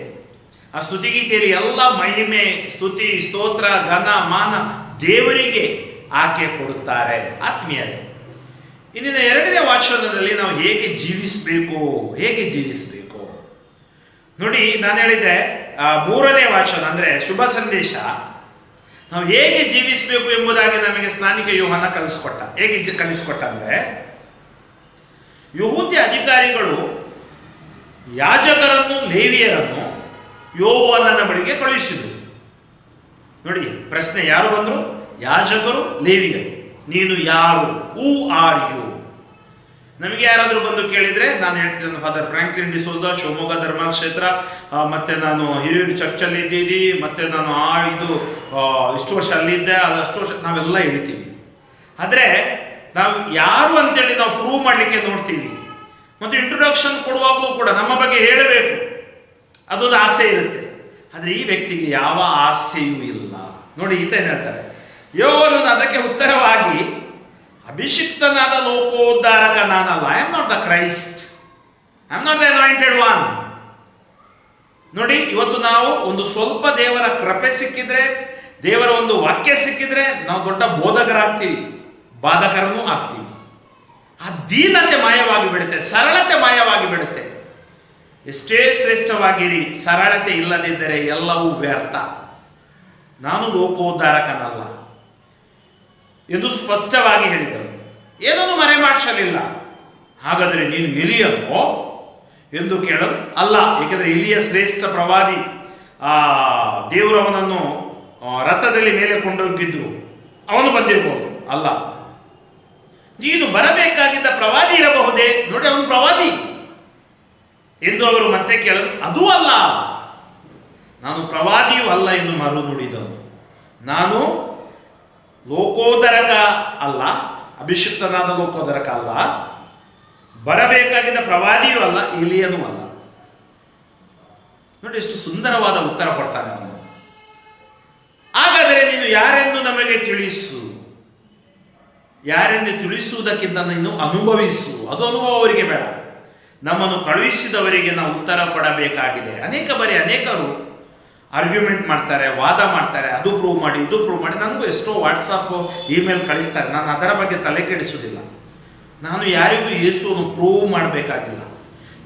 ಆ ಸ್ತುತಿಗೀತೆಯಲ್ಲಿ ಎಲ್ಲ ಮಹಿಮೆ, ಸ್ತುತಿ, ಸ್ತೋತ್ರ, ಘನ, ಮಾನ ದೇವರಿಗೆ ಆಕೆ ಕೊಡುತ್ತಾರೆ. ಆತ್ಮೀಯರೇ, ಇಂದಿನ 2ನೇ ವಾಚನದಲ್ಲಿ ನಾವು ಹೇಗೆ ಜೀವಿಸಬೇಕು ನೋಡಿ. ನಾನು ಹೇಳಿದೆ 3ನೇ ವಾಚನ ಅಂದರೆ ಶುಭ ಸಂದೇಶ, ನಾವು ಹೇಗೆ ಜೀವಿಸಬೇಕು ಎಂಬುದಾಗಿ ನಮಗೆ ಸ್ನಾನಿಕ ಯೋಹಾನ ಕಲಿಸ್ಕೊಟ್ಟ. ಹೇಗೆ ಕಲಿಸ್ಕೊಟ್ಟ ಅಂದರೆ, ಯಹೂದ್ಯ ಅಧಿಕಾರಿಗಳು ಯಾಜಕರನ್ನು, ಲೇವಿಯರನ್ನು ಯೋಹಾನನ ಬಳಿಗೆ ಕಳುಹಿಸಿದರು. ನೋಡಿ, ಪ್ರಶ್ನೆ ಯಾರು ಬಂದರು? ಯಾಜಕರು, ಲೇವಿಯರು. ನೀನು ಯಾರು? Who are you? ನಮಗೆ ಯಾರಾದರೂ ಬಂದು ಕೇಳಿದರೆ ನಾನು ಹೇಳ್ತೀನಿ, ಫಾದರ್ ಫ್ರಾಂಕ್ಲಿನ್ ಡಿಸೋಜ, ಶಿವಮೊಗ್ಗ ಧರ್ಮಕ್ಷೇತ್ರ, ಮತ್ತೆ ನಾನು ಹಿರಿಯೂರು ಚರ್ಚಲ್ಲಿ ಇದ್ದೀನಿ, ಮತ್ತೆ ನಾನು ಇಷ್ಟು ವರ್ಷ ಅಲ್ಲಿದ್ದೆ, ಅಷ್ಟು ವರ್ಷ ನಾವೆಲ್ಲ ಹೇಳ್ತೀವಿ. ಆದರೆ ನಾವು ಯಾರು ಅಂತೇಳಿ ನಾವು ಪ್ರೂವ್ ಮಾಡಲಿಕ್ಕೆ ನೋಡ್ತೀವಿ. ಮತ್ತು ಇಂಟ್ರೊಡಕ್ಷನ್ ಕೊಡುವಾಗಲೂ ಕೂಡ ನಮ್ಮ ಬಗ್ಗೆ ಹೇಳಬೇಕು, ಅದೊಂದು ಆಸೆ ಇರುತ್ತೆ. ಆದರೆ ಈ ವ್ಯಕ್ತಿಗೆ ಯಾವ ಆಸೆಯೂ ಇಲ್ಲ. ನೋಡಿ, ಈತ ಏನು ಹೇಳ್ತಾರೆ, ಯೋಹಾನನು ಅದಕ್ಕೆ ಉತ್ತರವಾಗಿ, ಅಭಿಷಿಕ್ತನಾದ ಲೋಕೋದ್ಧಾರಕ ನಾನಲ್ಲ. I am not the Christ, I am not the anointed one. ನೋಡಿ, ಇವತ್ತು ನಾವು ಒಂದು ಸ್ವಲ್ಪ ದೇವರ ಕೃಪೆ ಸಿಕ್ಕಿದ್ರೆ, ದೇವರ ಒಂದು ವಾಕ್ಯ ಸಿಕ್ಕಿದ್ರೆ ನಾವು ದೊಡ್ಡ ಬೋಧಕರಾಗ್ತೀವಿ, ಬಾಧಕರನ್ನೂ ಆಗ್ತೀವಿ. ಆ ದೀನತೆ ಮಾಯವಾಗಿ ಬಿಡುತ್ತೆ, ಸರಳತೆ ಮಾಯವಾಗಿ ಬಿಡುತ್ತೆ. ಎಷ್ಟೇ ಶ್ರೇಷ್ಠವಾಗಿರಿ, ಸರಳತೆ ಇಲ್ಲದಿದ್ದರೆ ಎಲ್ಲವೂ ವ್ಯರ್ಥ. ನಾನು ಲೋಕೋದ್ಧಾರಕನಲ್ಲ ಎಂದು ಸ್ಪಷ್ಟವಾಗಿ ಹೇಳಿದರು. ಏನನ್ನು ಮರೆಮಾಚಲಿಲ್ಲ. ಹಾಗಾದರೆ ನೀನು ಎಲಿಯನೋ ಎಂದು ಕೇಳಲು, ಅಲ್ಲ, ಏಕೆಂದರೆ ಎಲಿಯ ಶ್ರೇಷ್ಠ ಪ್ರವಾದಿ, ದೇವರವನನ್ನು ರಥದಲ್ಲಿ ಮೇಲೆ ಕೊಂಡೋಗಿದ್ದು ಅವನು ಬಂದಿರಬಹುದು. ಅಲ್ಲ, ನೀನು ಬರಬೇಕಾಗಿದ್ದ ಪ್ರವಾದಿ ಇರಬಹುದೇ? ನೋಡಿ, ಅವನು ಪ್ರವಾದಿ ಎಂದು ಅವರು ಮತ್ತೆ ಕೇಳಲು, ಅದೂ ಅಲ್ಲ, ನಾನು ಪ್ರವಾದಿಯೂ ಅಲ್ಲ ಎಂದು ಮರು ನುಡಿದನು. ನಾನು ಲೋಕೋದರಕ ಅಲ್ಲ, ಅಭಿಷಿಕ್ತನಾದ ಲೋಕೋದರಕ ಅಲ್ಲ, ಬರಬೇಕಾಗಿದ್ದ ಪ್ರವಾದಿಯೂ ಅಲ್ಲ, ಎಲಿಯನೂ ಅಲ್ಲ. ನೋಡಿ, ಎಷ್ಟು ಸುಂದರವಾದ ಉತ್ತರ ಕೊಡ್ತಾನೆ ಅವನು. ಹಾಗಾದರೆ ನೀನು ಯಾರೆಂದು ನಮಗೆ ತಿಳಿಸು. ಯಾರೆಂದು ತಿಳಿಸುವುದಕ್ಕಿಂತ ನೀನು ಅನುಭವಿಸು. ಅದು ಅನುಭವ ಅವರಿಗೆ ಬೇಡ. ನಮ್ಮನ್ನು ಕಳುಹಿಸಿದವರಿಗೆ ನಾವು ಉತ್ತರ ಕೊಡಬೇಕಾಗಿದೆ. ಅನೇಕರು ಆರ್ಗ್ಯುಮೆಂಟ್ ಮಾಡ್ತಾರೆ, ವಾದ ಮಾಡ್ತಾರೆ, ಅದು ಪ್ರೂವ್ ಮಾಡಿ, ಇದು ಪ್ರೂವ್ ಮಾಡಿ. ನನಗೂ ಎಷ್ಟೋ ವಾಟ್ಸಪ್, ಇಮೇಲ್ ಕಳಿಸ್ತಾರೆ. ನಾನು ಅದರ ಬಗ್ಗೆ ತಲೆ ಕೆಡಿಸುವುದಿಲ್ಲ. ನಾನು ಯಾರಿಗೂ ಯೇಸುವನ್ನು ಪ್ರೂವ್ ಮಾಡಬೇಕಾಗಿಲ್ಲ.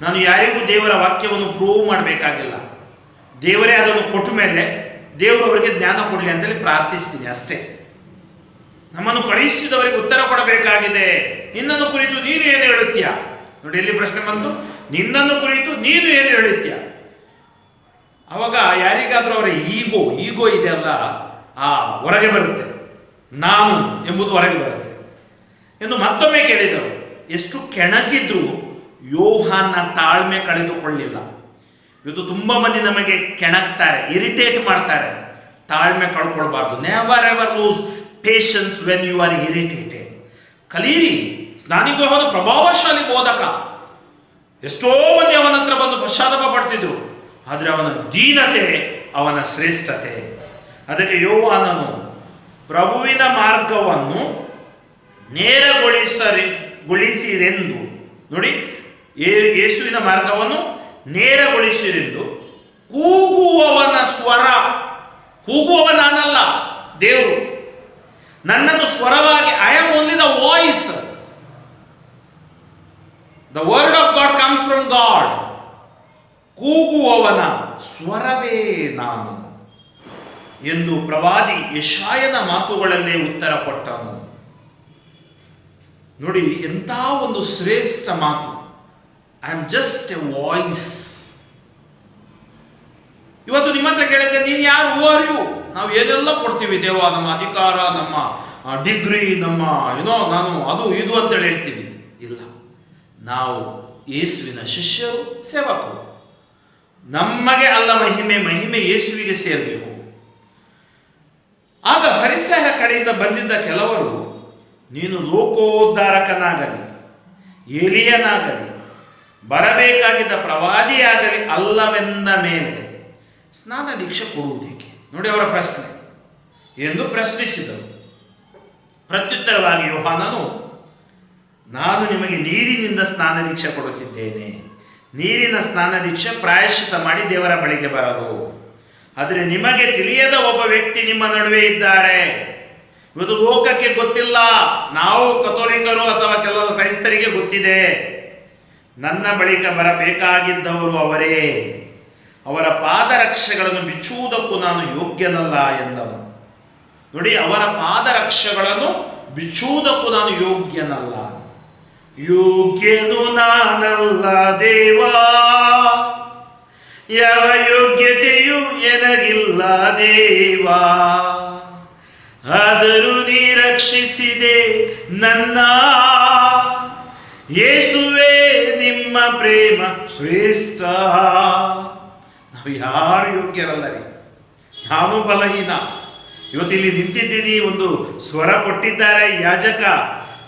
ನಾನು ಯಾರಿಗೂ ದೇವರ ವಾಕ್ಯವನ್ನು ಪ್ರೂವ್ ಮಾಡಬೇಕಾಗಿಲ್ಲ. ದೇವರೇ ಅದನ್ನು ಕೊಟ್ಟ ಮೇಲೆ ದೇವರು ಅವರಿಗೆ ಜ್ಞಾನ ಕೊಡಲಿ ಅಂತೇಳಿ ಪ್ರಾರ್ಥಿಸ್ತೀನಿ ಅಷ್ಟೇ. ನಮ್ಮನ್ನು ಕಳುಹಿಸಿದವರಿಗೆ ಉತ್ತರ ಕೊಡಬೇಕಾಗಿದೆ. ನಿನ್ನನ್ನು ಕುರಿತು ನೀನು ಏನು ಹೇಳುತ್ತೀಯ? ನೋಡಿ, ಎಲ್ಲಿ ಪ್ರಶ್ನೆ ಬಂತು, ನಿನ್ನನ್ನು ಕುರಿತು ನೀನು ಏನು ಹೇಳುತ್ತೀಯ? ಅವಾಗ ಯಾರಿಗಾದ್ರೂ ಅವರ ಈಗೋ ಇದೆಯಲ್ಲ, ಹೊರಗೆ ಬರುತ್ತೆ. ನಾನು ಎಂಬುದು ಹೊರಗೆ ಬರುತ್ತೆ ಎಂದು ಮತ್ತೊಮ್ಮೆ ಕೇಳಿದರು. ಎಷ್ಟು ಕೆಣಕಿದ್ರು ಯೋಹಾನ ತಾಳ್ಮೆ ಕಳೆದುಕೊಳ್ಳಿಲ್ಲ. ಇವತ್ತು ತುಂಬಾ ಮಂದಿ ನಮಗೆ ಕೆಣಕ್ತಾರೆ, ಇರಿಟೇಟ್ ಮಾಡ್ತಾರೆ. ತಾಳ್ಮೆ ಕಳ್ಕೊಳ್ಬಾರ್ದು. Never ever lose patience when you are irritated. ಕಲೀರಿ. ಸ್ನಾನಿಗೋಹದ ಪ್ರಭಾವಶಾಲಿ ಬೋಧಕ. ಎಷ್ಟೋ ಮಂದಿ ಅವನ ಹತ್ರ ಬಂದು ಪಶ್ಚಾತ್ತಾಪ ಪಡ್ತಿದ್ರು. ಆದರೆ ಅವನ ದೀನತೆ ಅವನ ಶ್ರೇಷ್ಠತೆ. ಅದಕ್ಕೆ ಯೋಹಾನನು ಪ್ರಭುವಿನ ಮಾರ್ಗವನ್ನು ನೇರಗೊಳಿಸಿರೆಂದು, ನೋಡಿ, ಯೇಸುವಿನ ಮಾರ್ಗವನ್ನು ನೇರಗೊಳಿಸಿರೆಂದು ಕೂಗುವವನ ಸ್ವರ. ಕೂಗುವವ ನಾನಲ್ಲ, ದೇವರು. ನನ್ನನ್ನು ಸ್ವರವಾಗಿ, I am only the voice. The word of God comes from God. ಕೂಗುವವನ ಸ್ವರವೇ ನಾನು ಎಂದು ಪ್ರವಾದಿ ಯೆಶಾಯನ ಮಾತುಗಳಲ್ಲೇ ಉತ್ತರ ಕೊಟ್ಟನು. ನೋಡಿ, ಎಂಥ ಒಂದು ಶ್ರೇಷ್ಠ ಮಾತು. I am just a voice. ಇವತ್ತು ನಿಮ್ಮ ಹತ್ರ ಕೇಳಿದ್ರೆ ನೀನು ಯಾರು? Who are you? ನಾವು ಏನೆಲ್ಲ ಕೊಡ್ತೀವಿ, ದೇವ, ನಮ್ಮ ಅಧಿಕಾರ, ನಮ್ಮ ಡಿಗ್ರಿ, ನಮ್ಮ ನಾನು ಅದು ಇದು ಅಂತೇಳಿ ಹೇಳ್ತೀವಿ. ಇಲ್ಲ, ನಾವು ಯೇಸುವಿನ ಶಿಷ್ಯರು, ಸೇವಕರು. ನಮಗೆ ಅಲ್ಲ ಮಹಿಮೆ, ಮಹಿಮೆ ಯೇಸುವಿಗೆ ಸೇರಬೇಕು. ಆಗ ಫರಿಸಾಯರ ಕಡೆಯಿಂದ ಬಂದಿದ್ದ ಕೆಲವರು, ನೀನು ಲೋಕೋದ್ಧಾರಕನಾಗಲಿ, ಎಲಿಯನಾಗಲಿ, ಬರಬೇಕಾಗಿದ್ದ ಪ್ರವಾದಿಯಾಗಲಿ ಅಲ್ಲವೆಂದ ಮೇಲೆ ಸ್ನಾನ ದೀಕ್ಷೆ ಕೊಡುವುದೇಕೆ? ನೋಡಿ ಅವರ ಪ್ರಶ್ನೆ ಎಂದು ಪ್ರಶ್ನಿಸಿದರು. ಪ್ರತ್ಯುತ್ತರವಾಗಿ ಯೋಹಾನನು, ನಾನು ನಿಮಗೆ ನೀರಿನಿಂದ ಸ್ನಾನ ದೀಕ್ಷೆ ಕೊಡುತ್ತಿದ್ದೇನೆ. ನೀರಿನ ಸ್ನಾನ ದೀಕ್ಷೆ ಪ್ರಾಯಶ್ಚಿತ್ತ ಮಾಡಿ ದೇವರ ಬಳಿಗೆ ಬರಲು. ಆದರೆ ನಿಮಗೆ ತಿಳಿಯದ ಒಬ್ಬ ವ್ಯಕ್ತಿ ನಿಮ್ಮ ನಡುವೆ ಇದ್ದಾರೆ. ಇವತ್ತು ಲೋಕಕ್ಕೆ ಗೊತ್ತಿಲ್ಲ, ನಾವು ಕಥೋಲಿಕರು ಅಥವಾ ಕೆಲವು ಕ್ರೈಸ್ತರಿಗೆ ಗೊತ್ತಿದೆ. ನನ್ನ ಬಳಿಕ ಬರಬೇಕಾಗಿದ್ದವರು ಅವರೇ. ಅವರ ಪಾದರಕ್ಷೆಗಳನ್ನು ಬಿಚ್ಚುವುದಕ್ಕೂ ನಾನು ಯೋಗ್ಯನಲ್ಲ ಎಂದನು. ನೋಡಿ, ಅವರ ಪಾದರಕ್ಷೆಗಳನ್ನು ಬಿಚ್ಚುವುದಕ್ಕೂ ನಾನು ಯೋಗ್ಯನಲ್ಲ. ಯೋಗ್ಯನು ನಾನಲ್ಲ ದೇವಾ, ಯಾವ ಯೋಗ್ಯತೆಯೂ ಎನಗಿಲ್ಲ ದೇವಾ, ಆದರೂ ನೀ ರಕ್ಷಿಸಿದೆ ನನ್ನ. ಯೇಸುವೇ ನಿಮ್ಮ ಪ್ರೇಮ ಶ್ರೇಷ್ಠ. ನಾವು ಯಾರು ಯೋಗ್ಯರಲ್ಲ ರೀ, ನಾನು ಬಲಹೀನ. ಇವತ್ತಿಲ್ಲಿ ನಿಂತಿದ್ದೀನಿ, ಒಂದು ಸ್ವರ ಕೊಟ್ಟಿದ್ದಾರೆ, ಯಾಜಕ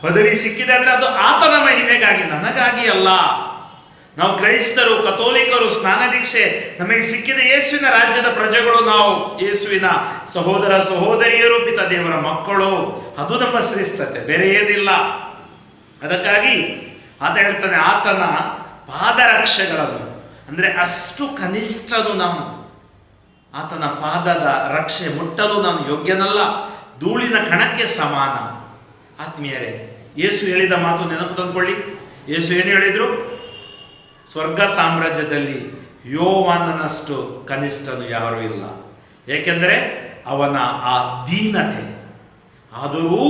ಪದವಿ ಸಿಕ್ಕಿದೆ ಅಂದ್ರೆ ಅದು ಆತನ ಮಹಿಮೆಗಾಗಿ, ನನಗಾಗಿ ಅಲ್ಲ. ನಾವು ಕ್ರೈಸ್ತರು, ಕಥೋಲಿಕರು, ಸ್ನಾನ ದೀಕ್ಷೆ ನಮಗೆ ಸಿಕ್ಕಿದ ಯೇಸುವಿನ ರಾಜ್ಯದ ಪ್ರಜೆಗಳು. ನಾವು ಯೇಸುವಿನ ಸಹೋದರ ಸಹೋದರಿಯರು, ಪಿತ ದೇವರ ಮಕ್ಕಳು. ಅದು ನಮ್ಮ ಶ್ರೇಷ್ಠತೆ, ಬೇರೆ ಏನಿಲ್ಲ. ಅದಕ್ಕಾಗಿ ಆತ ಹೇಳ್ತಾನೆ, ಆತನ ಪಾದರಕ್ಷೆಗಳನ್ನು, ಅಂದರೆ ಅಷ್ಟು ಕನಿಷ್ಠನು ನಾನು. ಆತನ ಪಾದದ ರಕ್ಷೆ ಮುಟ್ಟಲು ನಾನು ಯೋಗ್ಯನಲ್ಲ, ಧೂಳಿನ ಕಣಕ್ಕೆ ಸಮಾನ. ಆತ್ಮೀಯರೇ, ಯೇಸು ಹೇಳಿದ ಮಾತು ನೆನಪು ತಂದುಕೊಳ್ಳಿ. ಯೇಸು ಏನು ಹೇಳಿದ್ರು? ಸ್ವರ್ಗ ಸಾಮ್ರಾಜ್ಯದಲ್ಲಿ ಯೋವಾನನಷ್ಟು ಕನಿಷ್ಠನು ಯಾರೂ ಇಲ್ಲ. ಏಕೆಂದರೆ ಅವನ ಆ ದೀನತೆ. ಆದರೂ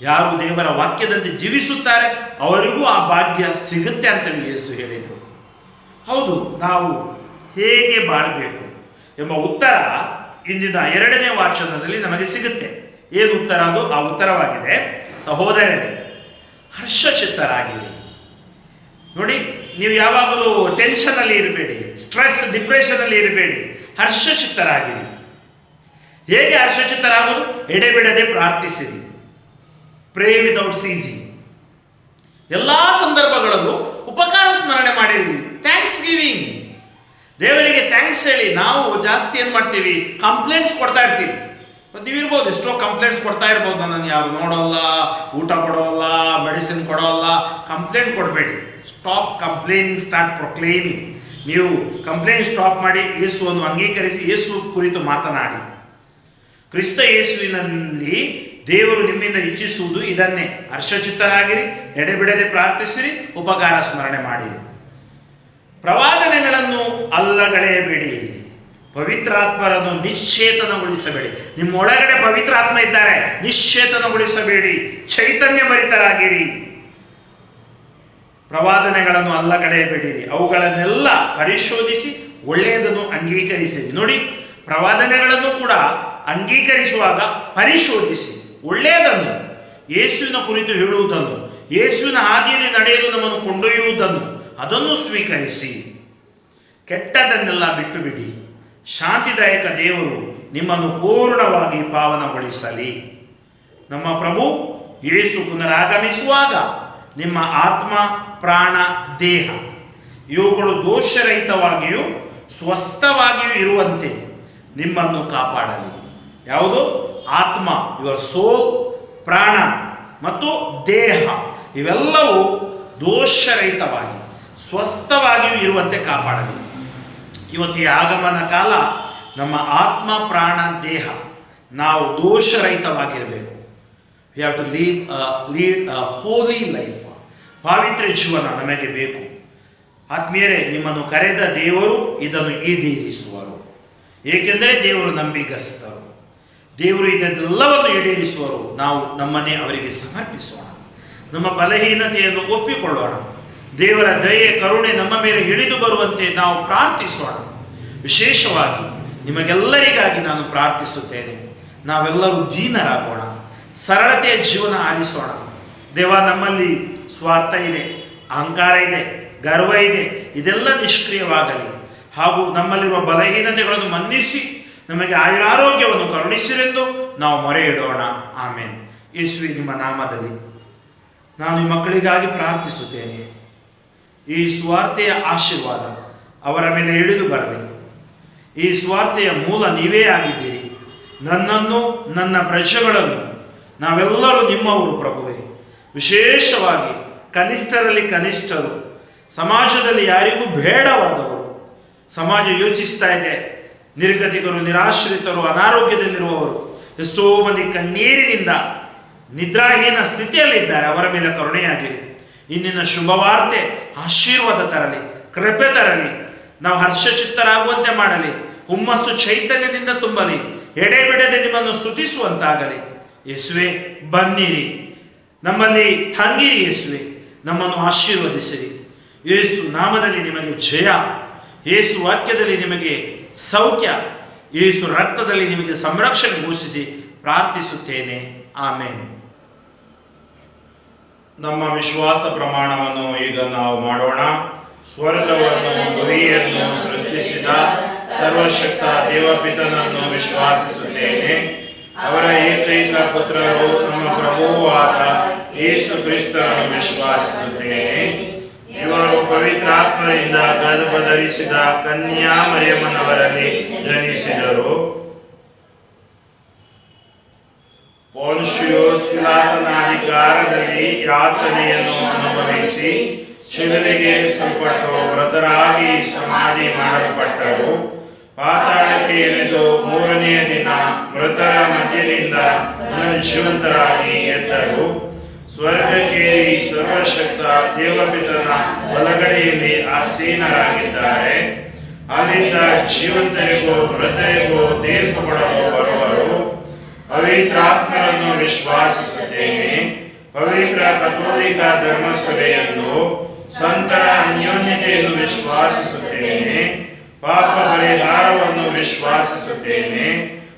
ಯಾರು ದೇವರ ವಾಕ್ಯದಂತೆ ಜೀವಿಸುತ್ತಾರೆ ಅವರಿಗೂ ಆ ಭಾಗ್ಯ ಸಿಗುತ್ತೆ ಅಂತೇಳಿ ಯೇಸು ಹೇಳಿದರು. ಹೌದು, ನಾವು ಹೇಗೆ ಬಾಳಬೇಕು ಎಂಬ ಉತ್ತರ ಇಂದಿನ 2ನೇ ವಾಚನದಲ್ಲಿ ನಮಗೆ ಸಿಗುತ್ತೆ. ಏನು ಉತ್ತರ? ಅದು ಆ ಉತ್ತರವಾಗಿದೆ, ಸಹೋದರರೇ, ಹರ್ಷಚಿತ್ತರಾಗಿರಿ. ನೋಡಿ, ನೀವು ಯಾವಾಗಲೂ ಟೆನ್ಷನ್ ಅಲ್ಲಿ ಇರಬೇಡಿ, ಸ್ಟ್ರೆಸ್, ಡಿಪ್ರೆಷನ್ ಅಲ್ಲಿ ಇರಬೇಡಿ, ಹರ್ಷಚಿತ್ತರಾಗಿರಿ. ಹೇಗೆ ಹರ್ಷಚಿತ್ತರಾಗುವುದು? ಎಡೆಬಿಡದೆ ಪ್ರಾರ್ಥಿಸಿರಿ. Pray without ceasing. ಎಲ್ಲಾ ಸಂದರ್ಭಗಳಲ್ಲೂ ಉಪಕಾರ ಸ್ಮರಣೆ ಮಾಡಿರಿ. ಥ್ಯಾಂಕ್ಸ್ ಗಿವಿಂಗ್, ದೇವರಿಗೆ ಥ್ಯಾಂಕ್ಸ್ ಹೇಳಿ. ನಾವು ಜಾಸ್ತಿ ಏನ್ ಮಾಡ್ತೀವಿ? ಕಂಪ್ಲೇಂಟ್ಸ್ ಕೊಡ್ತಾ ಇರ್ತೀವಿ. ನೀವಿರ್ಬೋದು, ಎಷ್ಟೋ ಕಂಪ್ಲೇಂಟ್ಸ್ ಕೊಡ್ತಾ ಇರ್ಬೋದು, ನನ್ನನ್ನು ಯಾರು ನೋಡೋಲ್ಲ, ಊಟ ಕೊಡೋಲ್ಲ, ಮೆಡಿಸಿನ್ ಕೊಡೋಲ್ಲ. ಕಂಪ್ಲೇಂಟ್ ಕೊಡಬೇಡಿ. Stop complaining, start proclaiming. ನೀವು ಕಂಪ್ಲೇಂಟ್ ಸ್ಟಾಪ್ ಮಾಡಿ ಯೇಸುವನ್ನು ಅಂಗೀಕರಿಸಿ ಯೇಸು ಕುರಿತು ಮಾತನಾಡಿ. ಕ್ರಿಸ್ತ ಯೇಸುವಿನಲ್ಲಿ ದೇವರು ನಿಮ್ಮಿಂದ ಇಚ್ಛಿಸುವುದು ಇದನ್ನೇ, ಹರ್ಷಚಿತ್ತರಾಗಿರಿ, ಎಡೆಬಿಡದೆ ಪ್ರಾರ್ಥಿಸಿರಿ, ಉಪಕಾರ ಸ್ಮರಣೆ ಮಾಡಿರಿ. ಪ್ರವಾದನೆಗಳನ್ನು ಅಲ್ಲಗಳೆಯಬೇಡಿ, ಪವಿತ್ರಾತ್ಮರನ್ನು ನಿಶ್ಚೇತನಗೊಳಿಸಬೇಡಿ. ನಿಮ್ಮ ಒಳಗಡೆ ಪವಿತ್ರಾತ್ಮ ಇದ್ದಾರೆ, ನಿಶ್ಚೇತನಗೊಳಿಸಬೇಡಿ, ಚೈತನ್ಯ ಭರಿತರಾಗಿರಿ. ಪ್ರವಾದನೆಗಳನ್ನು ಅಲ್ಲಗಳೆಯಬೇಡಿರಿ, ಅವುಗಳನ್ನೆಲ್ಲ ಪರಿಶೋಧಿಸಿ ಒಳ್ಳೆಯದನ್ನು ಅಂಗೀಕರಿಸಿರಿ. ನೋಡಿ, ಪ್ರವಾದನೆಗಳನ್ನು ಕೂಡ ಅಂಗೀಕರಿಸುವಾಗ ಪರಿಶೋಧಿಸಿ ಒಳ್ಳೆಯದನ್ನು, ಯೇಸುವಿನ ಕುರಿತು ಹೇಳುವುದನ್ನು, ಯೇಸುವಿನ ಹಾದಿಯಲ್ಲಿ ನಡೆಯಲು ನಮ್ಮನ್ನು ಕೊಂಡೊಯ್ಯುವುದನ್ನು ಅದನ್ನು ಸ್ವೀಕರಿಸಿ. ಕೆಟ್ಟದನ್ನೆಲ್ಲ ಬಿಟ್ಟು ಬಿಡಿ. ಶಾಂತಿದಾಯಕ ದೇವರು ನಿಮ್ಮನ್ನು ಪೂರ್ಣವಾಗಿ ಪಾವನಗೊಳಿಸಲಿ. ನಮ್ಮ ಪ್ರಭು ಯೇಸು ಪುನರಾಗಮಿಸುವಾಗ ನಿಮ್ಮ ಆತ್ಮ, ಪ್ರಾಣ, ದೇಹ ಇವುಗಳು ದೋಷರಹಿತವಾಗಿಯೂ ಸ್ವಸ್ಥವಾಗಿಯೂ ಇರುವಂತೆ ನಿಮ್ಮನ್ನು ಕಾಪಾಡಲಿ. ಯಾವುದು? ಆತ್ಮ, ಯುವರ್ ಸೋಲ್, ಪ್ರಾಣ ಮತ್ತು ದೇಹ ಇವೆಲ್ಲವೂ ದೋಷರಹಿತವಾಗಿ ಸ್ವಸ್ಥವಾಗಿಯೂ ಇರುವಂತೆ ಕಾಪಾಡಲಿ. ಇವತ್ತು ಈ ಆಗಮನ ಕಾಲ ನಮ್ಮ ಆತ್ಮ, ಪ್ರಾಣ, ದೇಹ ನಾವು ದೋಷರಹಿತವಾಗಿರಬೇಕು. We have to lead a holy life. ಪಾವಿತ್ರ್ಯ ಜೀವನ ನಮಗೆ ಬೇಕು. ಆತ್ಮೀಯರೇ, ನಿಮ್ಮನ್ನು ಕರೆದ ದೇವರು ಇದನ್ನು ಈಡೇರಿಸುವರು, ಏಕೆಂದರೆ ದೇವರು ನಂಬಿಗಸ್ತರು. ದೇವರು ಇದೆಲ್ಲವನ್ನು ಈಡೇರಿಸುವರು. ನಾವು ನಮ್ಮನ್ನೇ ಅವರಿಗೆ ಸಮರ್ಪಿಸೋಣ, ನಮ್ಮ ಬಲಹೀನತೆಯನ್ನು ಒಪ್ಪಿಕೊಳ್ಳೋಣ. ದೇವರ ದಯೆ ಕರುಣೆ ನಮ್ಮ ಮೇಲೆ ಇಳಿದು ಬರುವಂತೆ ನಾವು ಪ್ರಾರ್ಥಿಸೋಣ. ವಿಶೇಷವಾಗಿ ನಿಮಗೆಲ್ಲರಿಗಾಗಿ ನಾನು ಪ್ರಾರ್ಥಿಸುತ್ತೇನೆ. ನಾವೆಲ್ಲರೂ ದೀನರಾಗೋಣ, ಸರಳತೆಯ ಜೀವನ ಆರಿಸೋಣ. ದೇವ, ನಮ್ಮಲ್ಲಿ ಸ್ವಾರ್ಥ ಇದೆ, ಅಹಂಕಾರ ಇದೆ, ಗರ್ವ ಇದೆ, ಇದೆಲ್ಲ ನಿಷ್ಕ್ರಿಯವಾಗಲಿ. ಹಾಗೂ ನಮ್ಮಲ್ಲಿರುವ ಬಲಹೀನತೆಗಳನ್ನು ಮನ್ನಿಸಿ ನಮಗೆ ಆಯುರಾರೋಗ್ಯವನ್ನು ಕರುಣಿಸಿರೆಂದು ನಾವು ಮೊರೆ ಇಡೋಣ. ಆಮೇನ್. ಯೇಸುವೆ, ನಿಮ್ಮ ನಾಮದಲ್ಲಿ ನಾನು ಈ ಮಕ್ಕಳಿಗಾಗಿ ಪ್ರಾರ್ಥಿಸುತ್ತೇನೆ. ಈ ಸ್ವಾರ್ಥೆಯ ಆಶೀರ್ವಾದ ಅವರ ಮೇಲೆ ಇಳಿದು ಬರಲಿ. ಈ ಸ್ವಾರ್ಥೆಯ ಮೂಲ ನೀವೇ ಆಗಿದ್ದೀರಿ. ನನ್ನನ್ನು, ನನ್ನ ಪ್ರಜೆಗಳನ್ನು, ನಾವೆಲ್ಲರೂ ನಿಮ್ಮವರು ಪ್ರಭುವೇ. ವಿಶೇಷವಾಗಿ ಕನಿಷ್ಠರಲ್ಲಿ ಕನಿಷ್ಠರು, ಸಮಾಜದಲ್ಲಿ ಯಾರಿಗೂ ಬೇಡವಾದವರು. ಸಮಾಜ ಯೋಚಿಸ್ತಾ ಇದೆ, ನಿರ್ಗತಿಕರು, ನಿರಾಶ್ರಿತರು, ಅನಾರೋಗ್ಯದಲ್ಲಿರುವವರು, ಎಷ್ಟೋ ಮಂದಿ ಕಣ್ಣೀರಿನಿಂದ ನಿದ್ರಾಹೀನ ಸ್ಥಿತಿಯಲ್ಲಿದ್ದಾರೆ. ಅವರ ಮೇಲೆ ಕರುಣೆಯಾಗಿರಿ. ಇಂದಿನ ಶುಭವಾರ್ತೆ ಆಶೀರ್ವಾದ ತರಲಿ, ಕೃಪೆ ತರಲಿ, ನಾವು ಹರ್ಷಚಿತ್ತರಾಗುವಂತೆ ಮಾಡಲಿ, ಹುಮ್ಮಸ್ಸು ಚೈತನ್ಯದಿಂದ ತುಂಬಲಿ, ಎಡೆಬಿಡದೆ ನಿಮ್ಮನ್ನು ಸ್ತುತಿಸುವಂತಾಗಲಿ. ಯೇಸುವೆ, ಬನ್ನಿರಿ, ನಮ್ಮಲ್ಲಿ ತಂಗಿರಿ. ಯೇಸುವೆ, ನಮ್ಮನ್ನು ಆಶೀರ್ವದಿಸಿರಿ. ಯೇಸು ನಾಮದಲ್ಲಿ ನಿಮಗೆ ಜಯ, ಯೇಸು ವಾಕ್ಯದಲ್ಲಿ ನಿಮಗೆ ಸೌಖ್ಯ, ಯೇಸು ರಕ್ತದಲ್ಲಿ ನಿಮಗೆ ಸಂರಕ್ಷಣೆ ಘೋಷಿಸಿ ಪ್ರಾರ್ಥಿಸುತ್ತೇನೆ. ಆಮೇನ್. ನಮ್ಮ ವಿಶ್ವಾಸ ಪ್ರಮಾಣವನ್ನು ಈಗ ನಾವು ಮಾಡೋಣ. ಸ್ವರ್ಗವನ್ನು, ಭೂಮಿಯನ್ನು ಸೃಷ್ಟಿಸಿದ ಸರ್ವಶಕ್ತ ದೇವಪಿತನನ್ನು ವಿಶ್ವಾಸಿಸುತ್ತೇನೆ. ಅವರ ಏಕೈಕ ಪುತ್ರರು ನಮ್ಮ ಪ್ರಭುವೂ ಆದ ಯೇಸು ಕ್ರಿಸ್ತರನ್ನು ವಿಶ್ವಾಸಿಸುತ್ತೇನೆ. ಇವರು ಪವಿತ್ರಾತ್ಮರಿಂದ ಗರ್ಭ ಧರಿಸಿದ ಕನ್ಯಾ ಮರಿಯಮ್ಮನವರಲ್ಲಿ ಜನಿಸಿದರು. ಪೋನ್ಷಿಯೋಸ್ ಪಿಲಾತನ ಅಧಿಕಾರದಲ್ಲಿ ಯಾತನೆಯನ್ನು ಅನುಭವಿಸಿ ಶಿಲುಬೆಗೇರಿಸಲ್ಪಟ್ಟು ಮೃತರಾಗಿ ಸಮಾಧಿ ಮಾಡಲ್ಪಟ್ಟರು. ಪಾತಾಳಕ್ಕೆ ಇಳಿದು ಮೂರನೆಯ ದಿನ ಮೃತರ ಮಧ್ಯದಿಂದ ಪುನರುಜ್ಜೀವಂತರಾಗಿ ಎದ್ದರು. ಸ್ವರ್ಗಕ್ಕೇರಿ ಸರ್ವಶಕ್ತ ದೇವಪಿತನ ಬಲಗಡೆಯಲ್ಲಿ ಆಸೀನರಾಗಿದ್ದಾರೆ. ಅಲ್ಲಿಂದ ಜೀವಂತರಿಗೂ ಮೃತರಿಗೂ ತೀರ್ಪು ಕೊಡಲು ಬರುವರು. ಪವಿತ್ರಾತ್ಮರನ್ನು ವಿಶ್ವಾಸಿಸುತ್ತೇನೆ. ಪವಿತ್ರ ಕಥೋಲಿಕ ಧರ್ಮಸಭೆಯನ್ನು, ಸಂತರ ಅನ್ಯೋನ್ಯತೆಯನ್ನು ವಿಶ್ವಾಸಿಸುತ್ತೇನೆ. ಪಾಪ ಪರಿಹಾರವನ್ನು ವಿಶ್ವಾಸಿಸುತ್ತೇನೆ.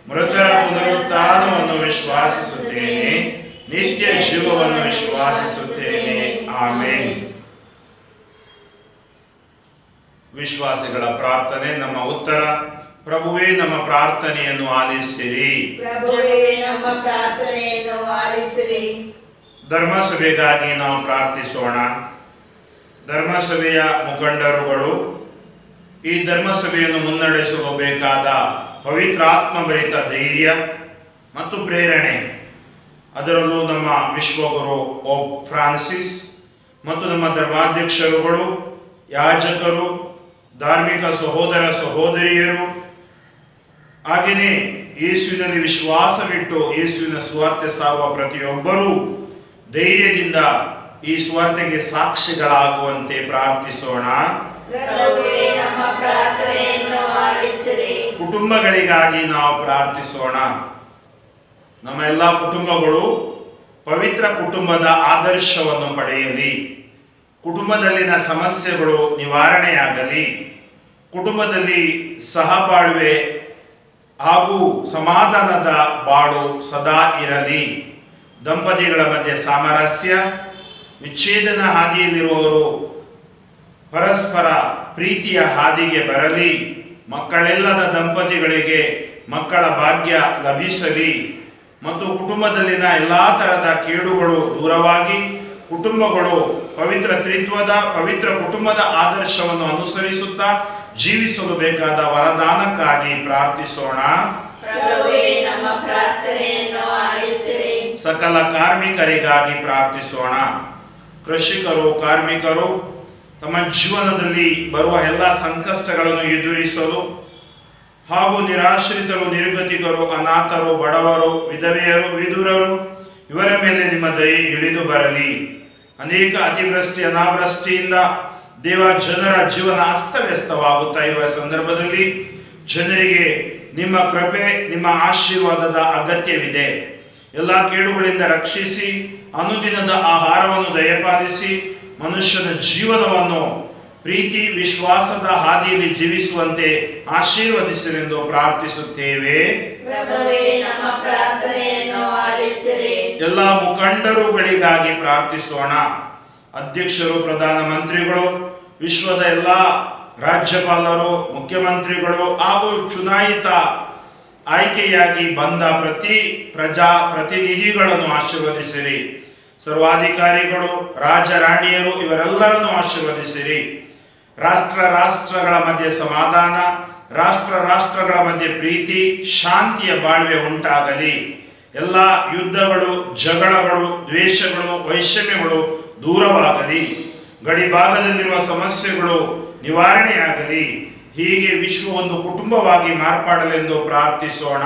ಮೃತರ ಪುನರುತ್ಥಾನವನ್ನು ವಿಶ್ವಾಸಿಸುತ್ತೇನೆ. ನಿತ್ಯ ಜೀವವನ್ನು ವಿಶ್ವಾಸಿಸುತ್ತೇನೆ. ಆಮೇನ್. ವಿಶ್ವಾಸಿಗಳ ಪ್ರಾರ್ಥನೆ. ನಮ್ಮ ಉತ್ತರ: ಪ್ರಭುವೇ, ನಮ್ಮ ಪ್ರಾರ್ಥನೆಯನ್ನು ಆಲಿಸಿರಿ. ಪ್ರಭುವೇ, ನಮ್ಮ ಪ್ರಾರ್ಥನೆಯನ್ನು ಆಲಿಸಿರಿ. ಧರ್ಮಸಭೆಗಾಗಿ ನಾವು ಪ್ರಾರ್ಥಿಸೋಣ. ಧರ್ಮಸಭೆಯ ಮುಖಂಡರುಗಳು ಈ ಧರ್ಮಸಭೆಯನ್ನು ಮುನ್ನಡೆಸಬೇಕಾದ ಪವಿತ್ರಾತ್ಮಭರಿತ ಧೈರ್ಯ ಮತ್ತು ಪ್ರೇರಣೆ, ಅದರಲ್ಲೂ ನಮ್ಮ ವಿಶ್ವಗುರು ಪೋಪ್ ಫ್ರಾನ್ಸಿಸ್ ಮತ್ತು ನಮ್ಮ ಧರ್ಮಾಧ್ಯಕ್ಷರುಗಳು, ಯಾಜಕರು, ಧಾರ್ಮಿಕ ಸಹೋದರ ಸಹೋದರಿಯರು, ಹಾಗೆಯೇ ಯೇಸುವಿನಲ್ಲಿ ವಿಶ್ವಾಸವಿಟ್ಟು ಯೇಸುವಿನ ಸುವಾರ್ತೆ ಸಾರುವ ಪ್ರತಿಯೊಬ್ಬರೂ ಧೈರ್ಯದಿಂದ ಈ ಸುವಾರ್ತೆಗೆ ಸಾಕ್ಷಿಗಳಾಗುವಂತೆ ಪ್ರಾರ್ಥಿಸೋಣ. ಪ್ರಭುವೇ, ನಮ್ಮ ಪ್ರಾರ್ಥನೆಯನ್ನು ಆಲಿಸಿರಿ. ಕುಟುಂಬಗಳಿಗಾಗಿ ನಾವು ಪ್ರಾರ್ಥಿಸೋಣ. ನಮ್ಮ ಎಲ್ಲ ಕುಟುಂಬಗಳು ಪವಿತ್ರ ಕುಟುಂಬದ ಆದರ್ಶವನ್ನು ಪಡೆಯಲಿ. ಕುಟುಂಬದಲ್ಲಿನ ಸಮಸ್ಯೆಗಳು ನಿವಾರಣೆಯಾಗಲಿ. ಕುಟುಂಬದಲ್ಲಿ ಸಹಬಾಳ್ವೆ ಹಾಗೂ ಸಮಾಧಾನದ ಬಾಳು ಸದಾ ಇರಲಿ. ದಂಪತಿಗಳ ಮಧ್ಯೆ ಸಾಮರಸ್ಯ, ವಿಚ್ಛೇದನ ಹಾದಿಯಲ್ಲಿರುವವರು ಪರಸ್ಪರ ಪ್ರೀತಿಯ ಹಾದಿಗೆ ಬರಲಿ. ಮಕ್ಕಳೆಲ್ಲದ ದಂಪತಿಗಳಿಗೆ ಮಕ್ಕಳ ಭಾಗ್ಯ ಲಭಿಸಲಿ ಮತ್ತು ಕುಟುಂಬದಲ್ಲಿನ ಎಲ್ಲ ತರಹದ ಕೇಡುಗಳು ದೂರವಾಗಿ ಕುಟುಂಬಗಳು ಪವಿತ್ರ ತ್ರಿತ್ವದ ಪವಿತ್ರ ಕುಟುಂಬದ ಆದರ್ಶವನ್ನು ಅನುಸರಿಸುತ್ತಾ ಜೀವಿಸಲು ಬೇಕಾದ ವರದಾನಕ್ಕಾಗಿ ಪ್ರಾರ್ಥಿಸೋಣ. ಪ್ರಭುವೇ, ನಮ್ಮ ಪ್ರಾರ್ಥನೆಯನ್ನು ಆಲಿಸಿರಿ. ಸಕಲ ಕಾರ್ಮಿಕರಿಗಾಗಿ ಪ್ರಾರ್ಥಿಸೋಣ. ಕೃಷಿಕರು, ಕಾರ್ಮಿಕರು ತಮ್ಮ ಜೀವನದಲ್ಲಿ ಬರುವ ಎಲ್ಲ ಸಂಕಷ್ಟಗಳನ್ನು ಎದುರಿಸಲು ಹಾಗೂ ನಿರಾಶ್ರಿತರು, ನಿರ್ಗತಿಕರು, ಅನಾಥರು, ಬಡವರು, ವಿಧವೆಯರು, ವಿಧುರರು ಇವರ ಮೇಲೆ ನಿಮ್ಮ ದಯೆ ಇಳಿದು ಬರಲಿ. ಅನೇಕ ಅತಿವೃಷ್ಟಿ ಅನಾವೃಷ್ಟಿಯಿಂದ ದೇವ, ಜನರ ಜೀವನ ಅಸ್ತವ್ಯಸ್ತವಾಗುತ್ತಾ ಇರುವ ಸಂದರ್ಭದಲ್ಲಿ ಜನರಿಗೆ ನಿಮ್ಮ ಕೃಪೆ, ನಿಮ್ಮ ಆಶೀರ್ವಾದದ ಅಗತ್ಯವಿದೆ. ಎಲ್ಲ ಕೇಡುಗಳಿಂದ ರಕ್ಷಿಸಿ, ಅನುದಿನದ ಆಹಾರವನ್ನು ದಯಪಾಲಿಸಿ, ಮನುಷ್ಯನ ಜೀವನವನ್ನು ಪ್ರೀತಿ ವಿಶ್ವಾಸದ ಹಾದಿಯಲ್ಲಿ ಜೀವಿಸುವಂತೆ ಆಶೀರ್ವದಿಸಿರೆಂದು ಪ್ರಾರ್ಥಿಸುತ್ತೇವೆ. ಪ್ರಭುವೇ, ನಮ್ಮ ಪ್ರಾರ್ಥನೆಯನ್ನು ಆಲಿಸಿರಿ. ಎಲ್ಲ ಮುಖಂಡರುಗಳಿಗಾಗಿ ಪ್ರಾರ್ಥಿಸೋಣ. ಅಧ್ಯಕ್ಷರು, ಪ್ರಧಾನ ಮಂತ್ರಿಗಳು, ವಿಶ್ವದ ಎಲ್ಲ ರಾಜ್ಯಪಾಲರು, ಮುಖ್ಯಮಂತ್ರಿಗಳು ಹಾಗೂ ಚುನಾಯಿತ ಆಯ್ಕೆಯಾಗಿ ಬಂದ ಪ್ರತಿ ಪ್ರತಿನಿಧಿಗಳನ್ನು ಆಶೀರ್ವದಿಸಿರಿ. ಸರ್ವಾಧಿಕಾರಿಗಳು, ರಾಜರಾಣಿಯರು ಇವರೆಲ್ಲರನ್ನು ಆಶೀರ್ವದಿಸಿರಿ. ರಾಷ್ಟ್ರಗಳ ಮಧ್ಯೆ ಸಮಾಧಾನ, ರಾಷ್ಟ್ರಗಳ ಮಧ್ಯೆ ಪ್ರೀತಿ, ಶಾಂತಿಯ ಬಾಳ್ವೆ ಉಂಟಾಗಲಿ. ಎಲ್ಲ ಯುದ್ಧಗಳು, ಜಗಳಗಳು, ದ್ವೇಷಗಳು, ವೈಷಮ್ಯಗಳು ದೂರವಾಗಲಿ. ಗಡಿ ಭಾಗದಲ್ಲಿರುವ ಸಮಸ್ಯೆಗಳು ನಿವಾರಣೆಯಾಗಲಿ. ಹೀಗೆ ವಿಶ್ವ ಒಂದು ಕುಟುಂಬವಾಗಿ ಮಾರ್ಪಾಡಲೆಂದು ಪ್ರಾರ್ಥಿಸೋಣ.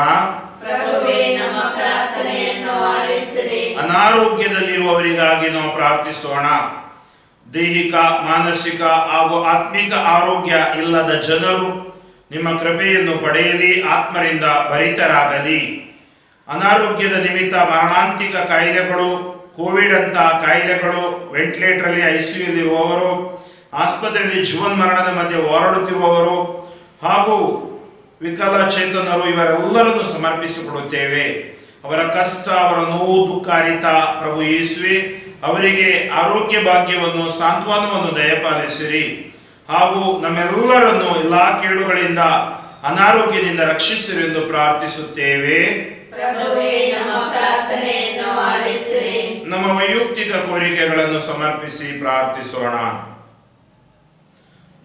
ಪ್ರಭುವೇ, ನಮ್ಮ ಪ್ರಾರ್ಥನೆಯನ್ನು ಆಲಿಸಿರಿ. ಅನಾರೋಗ್ಯದಲ್ಲಿರುವವರಿಗಾಗಿ ನಾವು ಪ್ರಾರ್ಥಿಸೋಣ. ದೈಹಿಕ, ಮಾನಸಿಕ ಹಾಗೂ ಆತ್ಮಿಕ ಆರೋಗ್ಯ ಇಲ್ಲದ ಜನರು ನಿಮ್ಮ ಕೃಪೆಯನ್ನು ಪಡೆಯಲಿ, ಆತ್ಮರಿಂದ ಭರಿತರಾಗಲಿ. ಅನಾರೋಗ್ಯದ ನಿಮಿತ್ತ ಮರಣಾಂತಿಕ ಕಾಯಿಲೆಗಳು, ಕೋವಿಡ್ ಅಂತ ಕಾಯಿಲೆಗಳು, ವೆಂಟಿಲೇಟರ್ ಅಲ್ಲಿ ಐಸಿಯುಲಿರುವವರು, ಆಸ್ಪತ್ರೆಯಲ್ಲಿ ಜೀವನ್ಮರಣದ ಮಧ್ಯೆ ಹೋರಾಡುತ್ತಿರುವವರು ಹಾಗೂ ವಿಕಲಚೇತನರು ಇವರೆಲ್ಲರನ್ನು ಸಮರ್ಪಿಸಿಕೊಡುತ್ತೇವೆ. ಅವರ ಕಷ್ಟ, ಅವರ ನೋವು, ದುಃಖ ಅರಿತ ಪ್ರಭು ಯೇಸುವೆ ಅವರಿಗೆ ಆರೋಗ್ಯ ಭಾಗ್ಯವನ್ನು, ಸಾಂತ್ವನವನ್ನು ದಯಪಾಲಿಸಿರಿ. ಹಾಗೂ ನಮ್ಮೆಲ್ಲರನ್ನು ಎಲ್ಲಾ ಕೇಡುಗಳಿಂದ, ಅನಾರೋಗ್ಯದಿಂದ ರಕ್ಷಿಸಿರಿ ಎಂದು ಪ್ರಾರ್ಥಿಸುತ್ತೇವೆ. ಪ್ರಭುವೇ, ನಮ್ಮ ಪ್ರಾರ್ಥನೆಯನ್ನು ಆಲಿಸಿರಿ. ನಮ್ಮ ವೈಯಕ್ತಿಕ ಕೋರಿಕೆಗಳನ್ನು ಸಮರ್ಪಿಸಿ ಪ್ರಾರ್ಥಿಸೋಣ.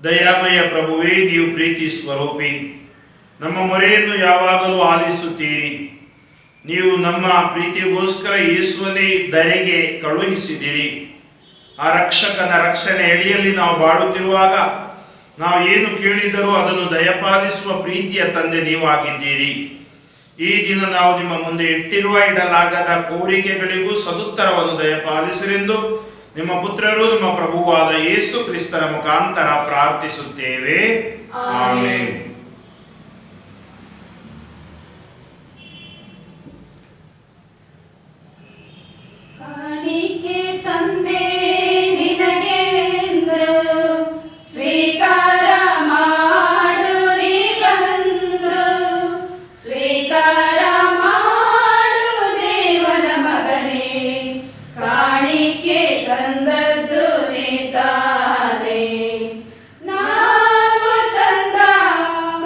ದಯಾಮಯ ಪ್ರಭುವೇ, ನೀವು ಪ್ರೀತಿ ಸ್ವರೂಪಿ, ನಮ್ಮ ಮೊರೆಯನ್ನು ಯಾವಾಗಲೂ ಆಲಿಸುತ್ತೀರಿ. ನೀವು ನಮ್ಮ ಪ್ರೀತಿಗೋಸ್ಕರ ಯೇಸುವನ್ನೇ ಧರೆಗೆ ಕಳುಹಿಸಿದಿರಿ. ಆ ರಕ್ಷಕನ ರಕ್ಷಣೆ ಅಡಿಯಲ್ಲಿ ನಾವು ಬಾಳುತ್ತಿರುವಾಗ ನಾವು ಏನು ಕೇಳಿದರೂ ಅದನ್ನು ದಯಪಾಲಿಸುವ ಪ್ರೀತಿಯ ತಂದೆ ನೀವಾಗಿದ್ದೀರಿ. ಈ ದಿನ ನಾವು ನಿಮ್ಮ ಮುಂದೆ ಇಡಲಾಗದ ಕೋರಿಕೆಗಳಿಗೂ ಸದುತ್ತರವನ್ನು ದಯಪಾಲಿಸಿರೆಂದು ನಿಮ್ಮ ಪುತ್ರರು, ನಮ್ಮ ಪ್ರಭುವಾದ ಯೇಸು ಕ್ರಿಸ್ತರ ಮುಖಾಂತರ ಪ್ರಾರ್ಥಿಸುತ್ತೇವೆ. ಆಮೆನ್. ಕಾಣಿಕೆ ತಂದೆ ನಿನಗೆಂದು ಸ್ವೀಕಾರ ಮಾಡು, ನೀ ಬಂದು ಸ್ವೀಕಾರ ಮಾಡು ದೇವರ ಮಗನೇ. ಕಾಣಿಕೆ ತಂದದ್ದು ನೀ ತಾನೇ. ನಾವು ತಂದ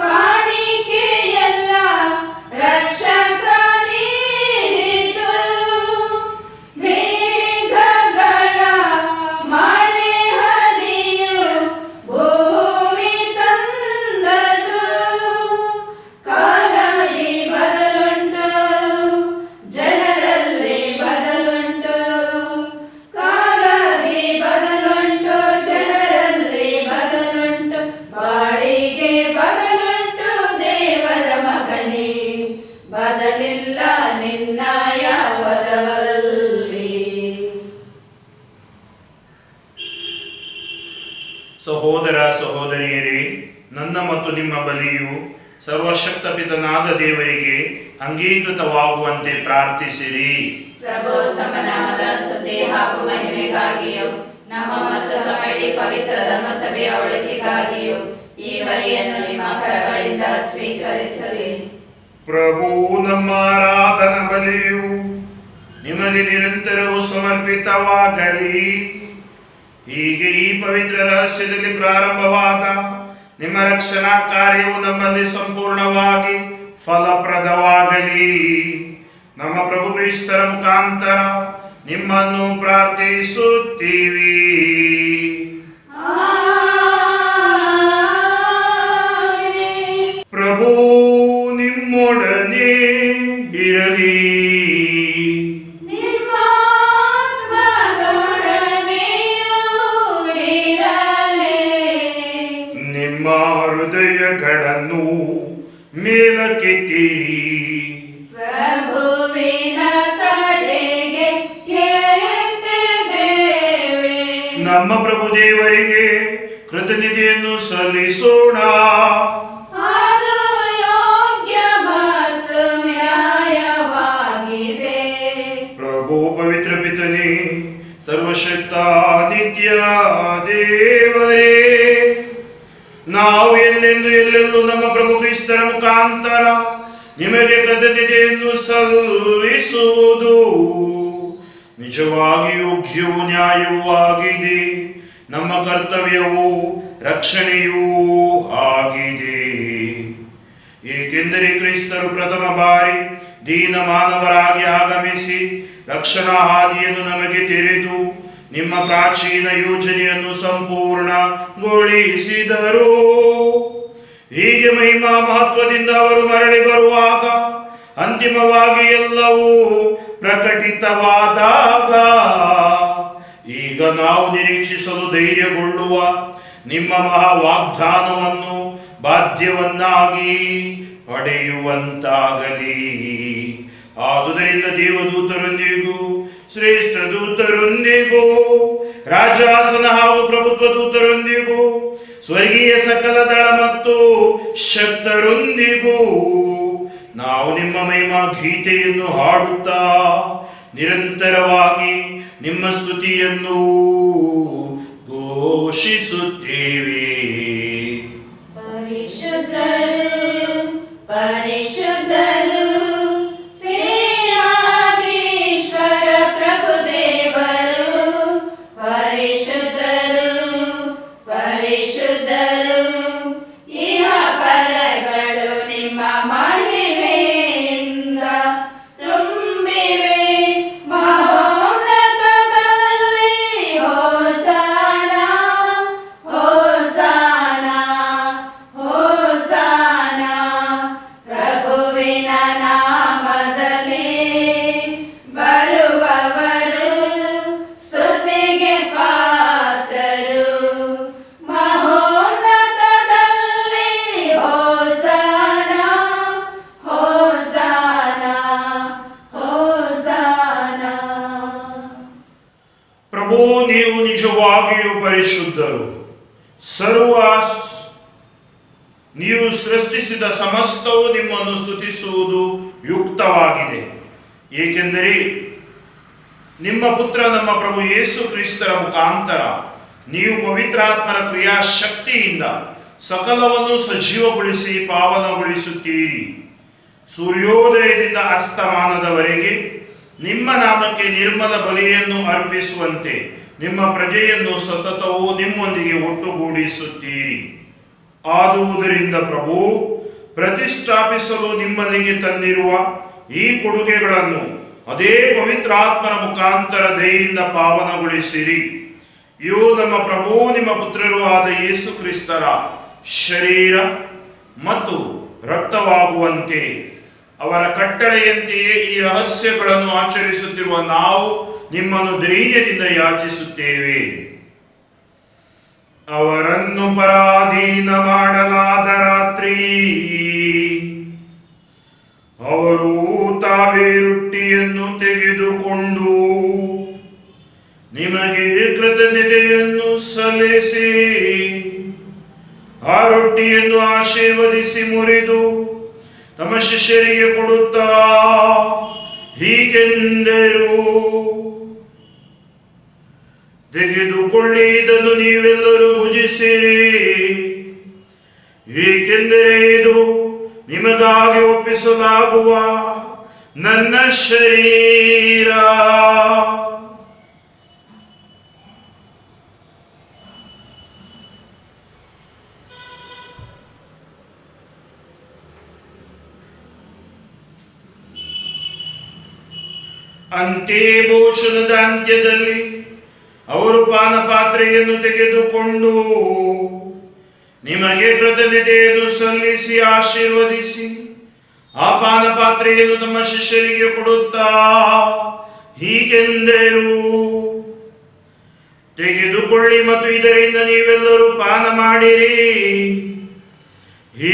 ಕಾಣಿಕೆಯೆಲ್ಲ ರಕ್ಷಕ ನೀನಿದು. ಮೇಘಗಳ ಮಳೆ ಹನಿಯು ಭೂಮಿ ತಂದದು. ಕಾಲದಿ ಬದಲುಂಟು, ಜನರಲ್ಲಿ ಬದಲುಂಟು. ಕಾಲದಿ ಬದಲುಂಟು, ಜನರಲ್ಲಿ ಬದಲುಂಟು. ಬಾಳಿಗೆ ಬದಲುಂಟು ದೇವರ ಮಗನೇ. ಬದಲಿಲ್ಲ ನಿನ್ನ ಯಾವರಲ್ಲಿ. ಸಹೋದರ ಸಹೋದರಿಯರೇ, ನನ್ನ ಮತ್ತು ನಿಮ್ಮ ಬಲಿಯು ಸರ್ವಶಕ್ತ ಪಿತನಾದ ದೇವರಿಗೆ ಅಂಗೀಕೃತವಾಗುವಂತೆ ಪ್ರಾರ್ಥಿಸಿರಿ. ಪ್ರಭು ತಮ್ಮ ನಾಮದ ಸ್ತುತಿ ಹಾಗೂ ಮಹಿಮೆಗಾಗಿಯೂ ನಮ್ಮ ಮತ್ತು ತಮ್ಮ ಇಡೀ ಪವಿತ್ರ ಧರ್ಮಸಭೆಯ ಒಳಿತಿಗಾಗಿಯೂ ಈ ಬಲಿಯನ್ನು ನಿಮ್ಮ ಕರಗಳಿಂದ ಸ್ವೀಕರಿಸಲಿ. ಪ್ರಭು, ನಮ್ಮ ಆರಾಧನಾ ಬಲಿಯು ನಿಮಗೆ ನಿರಂತರವೂ ಸಮರ್ಪಿತವಾಗಲಿ. ಹೀಗೆ ಈ ಪವಿತ್ರ ರಹಸ್ಯದಲ್ಲಿ ಪ್ರಾರಂಭವಾದ ನಿಮ್ಮ ರಕ್ಷಣಾ ಕಾರ್ಯವು ನಮ್ಮಲ್ಲಿ ಸಂಪೂರ್ಣವಾಗಿ ಫಲಪ್ರದವಾಗಲಿ. ನಮ್ಮ ಪ್ರಭು ಕ್ರಿಸ್ತರ ಮುಖಾಂತರ ನಿಮ್ಮನ್ನು ಪ್ರಾರ್ಥಿಸುತ್ತೀವಿ. ಪ್ರಭು ನಿಮ್ಮೊಡನೆ ಇರಲಿ. ನಿಮ್ಮ ಹೃದಯಗಳನ್ನು ಮೇಲಕ್ಕೆತ್ತಿರಿ. ಪ್ರಭುವಿನ ಕಡೆಗೆ ಎತ್ತಿದ್ದೇವೆ. ನಮ್ಮ ಪ್ರಭು ದೇವರಿಗೆ ಕೃತಜ್ಞತೆಯನ್ನು ಸಲ್ಲಿಸೋಣ. ಅದು ಯೋಗ್ಯ ಮತ್ತು ನ್ಯಾಯವಾಗಿದೆ. ಪ್ರಭು ಪವಿತ್ರ ಪಿತನೇ, ಸರ್ವಶಕ್ತ ನಿತ್ಯ ದೇವರೇ, ನಾವು ಎಂದೆಂದು ಎಲ್ಲೆಲ್ಲೂ ನಮ್ಮ ಪ್ರಭು ಕ್ರಿಸ್ತರ ಮುಖಾಂತರ ನಿಮಗೆ ಕೃತಜ್ಞತೆಯನ್ನು ಸಲ್ಲಿಸುವುದು ನಿಜವಾಗಿ ಯೋಗ್ಯವೂ ನ್ಯಾಯವೂ ಆಗಿದೆ. ನಮ್ಮ ಕರ್ತವ್ಯವೂ ರಕ್ಷಣೆಯೂ ಆಗಿದೆ. ಏಕೆಂದರೆ ಕ್ರಿಸ್ತರು ಪ್ರಥಮ ಬಾರಿ ದೀನ ಮಾನವರಾಗಿ ಆಗಮಿಸಿ ರಕ್ಷಣಾ ಹಾದಿಯನ್ನು ನಮಗೆ ತೆರೆದು ನಿಮ್ಮ ಪ್ರಾಚೀನ ಯೋಜನೆಯನ್ನು ಸಂಪೂರ್ಣಗೊಳಿಸಿದರು. ಹೀಗೆ ಮಹಿಮಾ ಮಹತ್ವದಿಂದ ಅವರು ಮರಳಿ ಬರುವಾಗ ಅಂತಿಮವಾಗಿ ಎಲ್ಲವೂ ಪ್ರಕಟಿತವಾದಾಗ ಈಗ ನಾವು ನಿರೀಕ್ಷಿಸಲು ಧೈರ್ಯಗೊಳ್ಳುವ ನಿಮ್ಮ ಮಹಾ ವಾಗ್ದಾನವನ್ನು ಬಾಧ್ಯವನ್ನಾಗಿ ಪಡೆಯುವಂತಾಗಲಿ. ಆದುದರಿಂದ ದೇವದೂತರೊಂದಿಗೂ ಶ್ರೇಷ್ಠ ದೂತರೊಂದಿಗೂ ರಾಜಾಸನ ಹಾಗೂ ಪ್ರಭುತ್ವ ದೂತರೊಂದಿಗೂ ಸ್ವರ್ಗೀಯ ಸಕಲ ದಳ ಮತ್ತು ಶಕ್ತರೊಂದಿಗೂ ನಾವು ನಿಮ್ಮ ಮಹಿಮಾ ಗೀತೆಯನ್ನು ಹಾಡುತ್ತಾ ನಿರಂತರವಾಗಿ ನಿಮ್ಮ ಸ್ತುತಿಯನ್ನು ಘೋಷಿಸುತ್ತೇವೆ. ಪರಿಶುದ್ಧರು ಪರಿಶುದ್ಧರು ಸೇನಾಧೀಶ್ವರ ಪ್ರಭುದೇವರು, ಪರಿಶುದ್ಧರು ಪರಿಶುದ್ಧರು ಇಹ ಪರಗಳು ನಿಮ್ಮ ಮಹಿಮೆಯಿಂದ ತುಂಬಿವೆ. ಮಹೋನ್ನತದಲ್ಲಿ ಹೋಸಾನ ಹೋಸಾನ ಹೋಸಾನ, ಪ್ರಭುವಿನ ನಾಮದಲ್ಲಿ ಬರುವವರು ಸ್ತುತಿಗೆ ಪಾತ್ರರು. ಮಹೋನ್ನತದಲ್ಲಿ ಹೋಸಾನ ಹೋಸಾನ ಹೋಸಾನ. ಪ್ರಭು, ನೀವು ನಿಜವಾಗಿಯೂ ಪರಿಶುದ್ಧರು. ನೀವು ಸೃಷ್ಟಿಸಿದ ಸಮಸ್ತವು ನಿಮ್ಮನ್ನು ಸ್ತುತಿಸುವುದು ಯುಕ್ತವಾಗಿದೆ. ಏಕೆಂದರೆ ನಿಮ್ಮ ಪುತ್ರ ನಮ್ಮ ಪ್ರಭು ಯೇಸು ಕ್ರಿಸ್ತರ ಮುಖಾಂತರ ನೀವು ಪವಿತ್ರಾತ್ಮರ ಕ್ರಿಯಾಶಕ್ತಿಯಿಂದ ಸಕಲವನ್ನು ಸಜೀವಗೊಳಿಸಿ ಪಾವನಗೊಳಿಸುತ್ತೀರಿ. ಸೂರ್ಯೋದಯದಿಂದ ಅಸ್ತಮಾನದವರೆಗೆ ನಿಮ್ಮ ನಾಮಕ್ಕೆ ನಿರ್ಮಲ ಬಲಿಯನ್ನು ಅರ್ಪಿಸುವಂತೆ ನಿಮ್ಮ ಪ್ರಜೆಯನ್ನು ಸತತವೂ ನಿಮ್ಮೊಂದಿಗೆ ಒಟ್ಟುಗೂಡಿಸುತ್ತೀರಿ. ಆದುದರಿಂದ ಪ್ರಭು, ಪ್ರತಿಷ್ಠಾಪಿಸಲು ನಿಮ್ಮಲ್ಲಿಗೆ ತಂದಿರುವ ಈ ಕೊಡುಗೆಗಳನ್ನು ಅದೇ ಪವಿತ್ರಾತ್ಮರ ಮುಖಾಂತರ ದಯೆಯಿಂದ ಪಾವನಗೊಳಿಸಿರಿ. ಇವು ನಮ್ಮ ಪ್ರಭು ನಿಮ್ಮ ಪುತ್ರರೂ ಆದ ಯೇಸು ಕ್ರಿಸ್ತರ ಶರೀರ ಮತ್ತು ರಕ್ತವಾಗುವಂತೆ ಅವರ ಕಟ್ಟಳೆಯಂತೆಯೇ ಈ ರಹಸ್ಯಗಳನ್ನು ಆಚರಿಸುತ್ತಿರುವ ನಾವು ನಿಮ್ಮನ್ನು ಧೈರ್ಯದಿಂದ ಯಾಚಿಸುತ್ತೇವೆ. ಅವರನ್ನು ಪರಾಧೀನ ಮಾಡಲಾದ ರಾತ್ರಿ ಅವರು ತಾವೇ ರೊಟ್ಟಿಯನ್ನು ತೆಗೆದುಕೊಂಡು ನಿಮಗೆ ಕೃತಜ್ಞತೆಯನ್ನು ಸಲ್ಲಿಸಿ ಆ ರೊಟ್ಟಿಯನ್ನು ಆಶೀರ್ವದಿಸಿ ಮುರಿದು ತಮ್ಮ ಶಿಷ್ಯರಿಗೆ ಕೊಡುತ್ತಾ ಹೀಗೆಂದರು, ತೆಗೆದುಕೊಳ್ಳಿ, ಇದನ್ನು ನೀವೆಲ್ಲರೂ ಭುಜಿಸಿರಿ, ಏಕೆಂದರೆ ಇದು ನಿಮಗಾಗಿ ಒಪ್ಪಿಸಲಾಗುವ ನನ್ನ ಶರೀರ. ಅಂತೆ ಭೋಜನದ ಅಂತ್ಯದಲ್ಲಿ ಅವರು ಪಾನಪಾತ್ರೆಯನ್ನು ತೆಗೆದುಕೊಂಡು ನಿಮಗೆ ಕೃತಜ್ಞತೆಯನ್ನು ಸಲ್ಲಿಸಿ ಆಶೀರ್ವದಿಸಿ ಆ ಪಾನಪಾತ್ರೆಯನ್ನು ತಮ್ಮ ಶಿಷ್ಯರಿಗೆ ಕೊಡುತ್ತಾ ಹೀಗೆಂದರು, ತೆಗೆದುಕೊಳ್ಳಿ ಮತ್ತು ಇದರಿಂದ ನೀವೆಲ್ಲರೂ ಪಾನ ಮಾಡಿರಿ,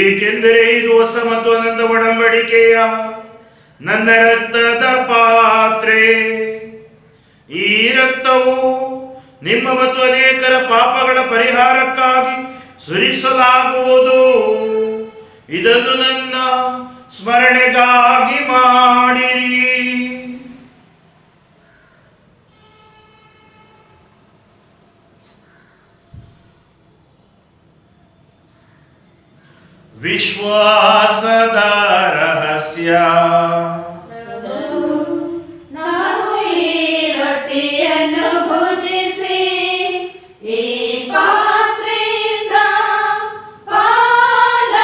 ಏಕೆಂದರೆ ಇದು ಹೊಸ ಮತ್ತು ಅನಂತ ಒಡಂಬಡಿಕೆಯ ನನ್ನ ರಕ್ತದ ಪಾತ್ರೆ. ಈ ರಕ್ತವು ನಿಮ್ಮ ಮತ್ತು ಅನೇಕರ ಪಾಪಗಳ ಪರಿಹಾರಕ್ಕಾಗಿ ಸುರಿಸಲಾಗುವುದು. ಇದನ್ನು ನನ್ನ ಸ್ಮರಣೆಗಾಗಿ ಮಾಡಿರಿ. ವಿಶ್ವಾಸದ ರಹಸ್ಯ. ನಾವು ಈ ರೊಟ್ಟಿಯನ್ನು ಭುಜಿಸಿ ಈ ಪಾತ್ರೆಯಿಂದ ಪಾನ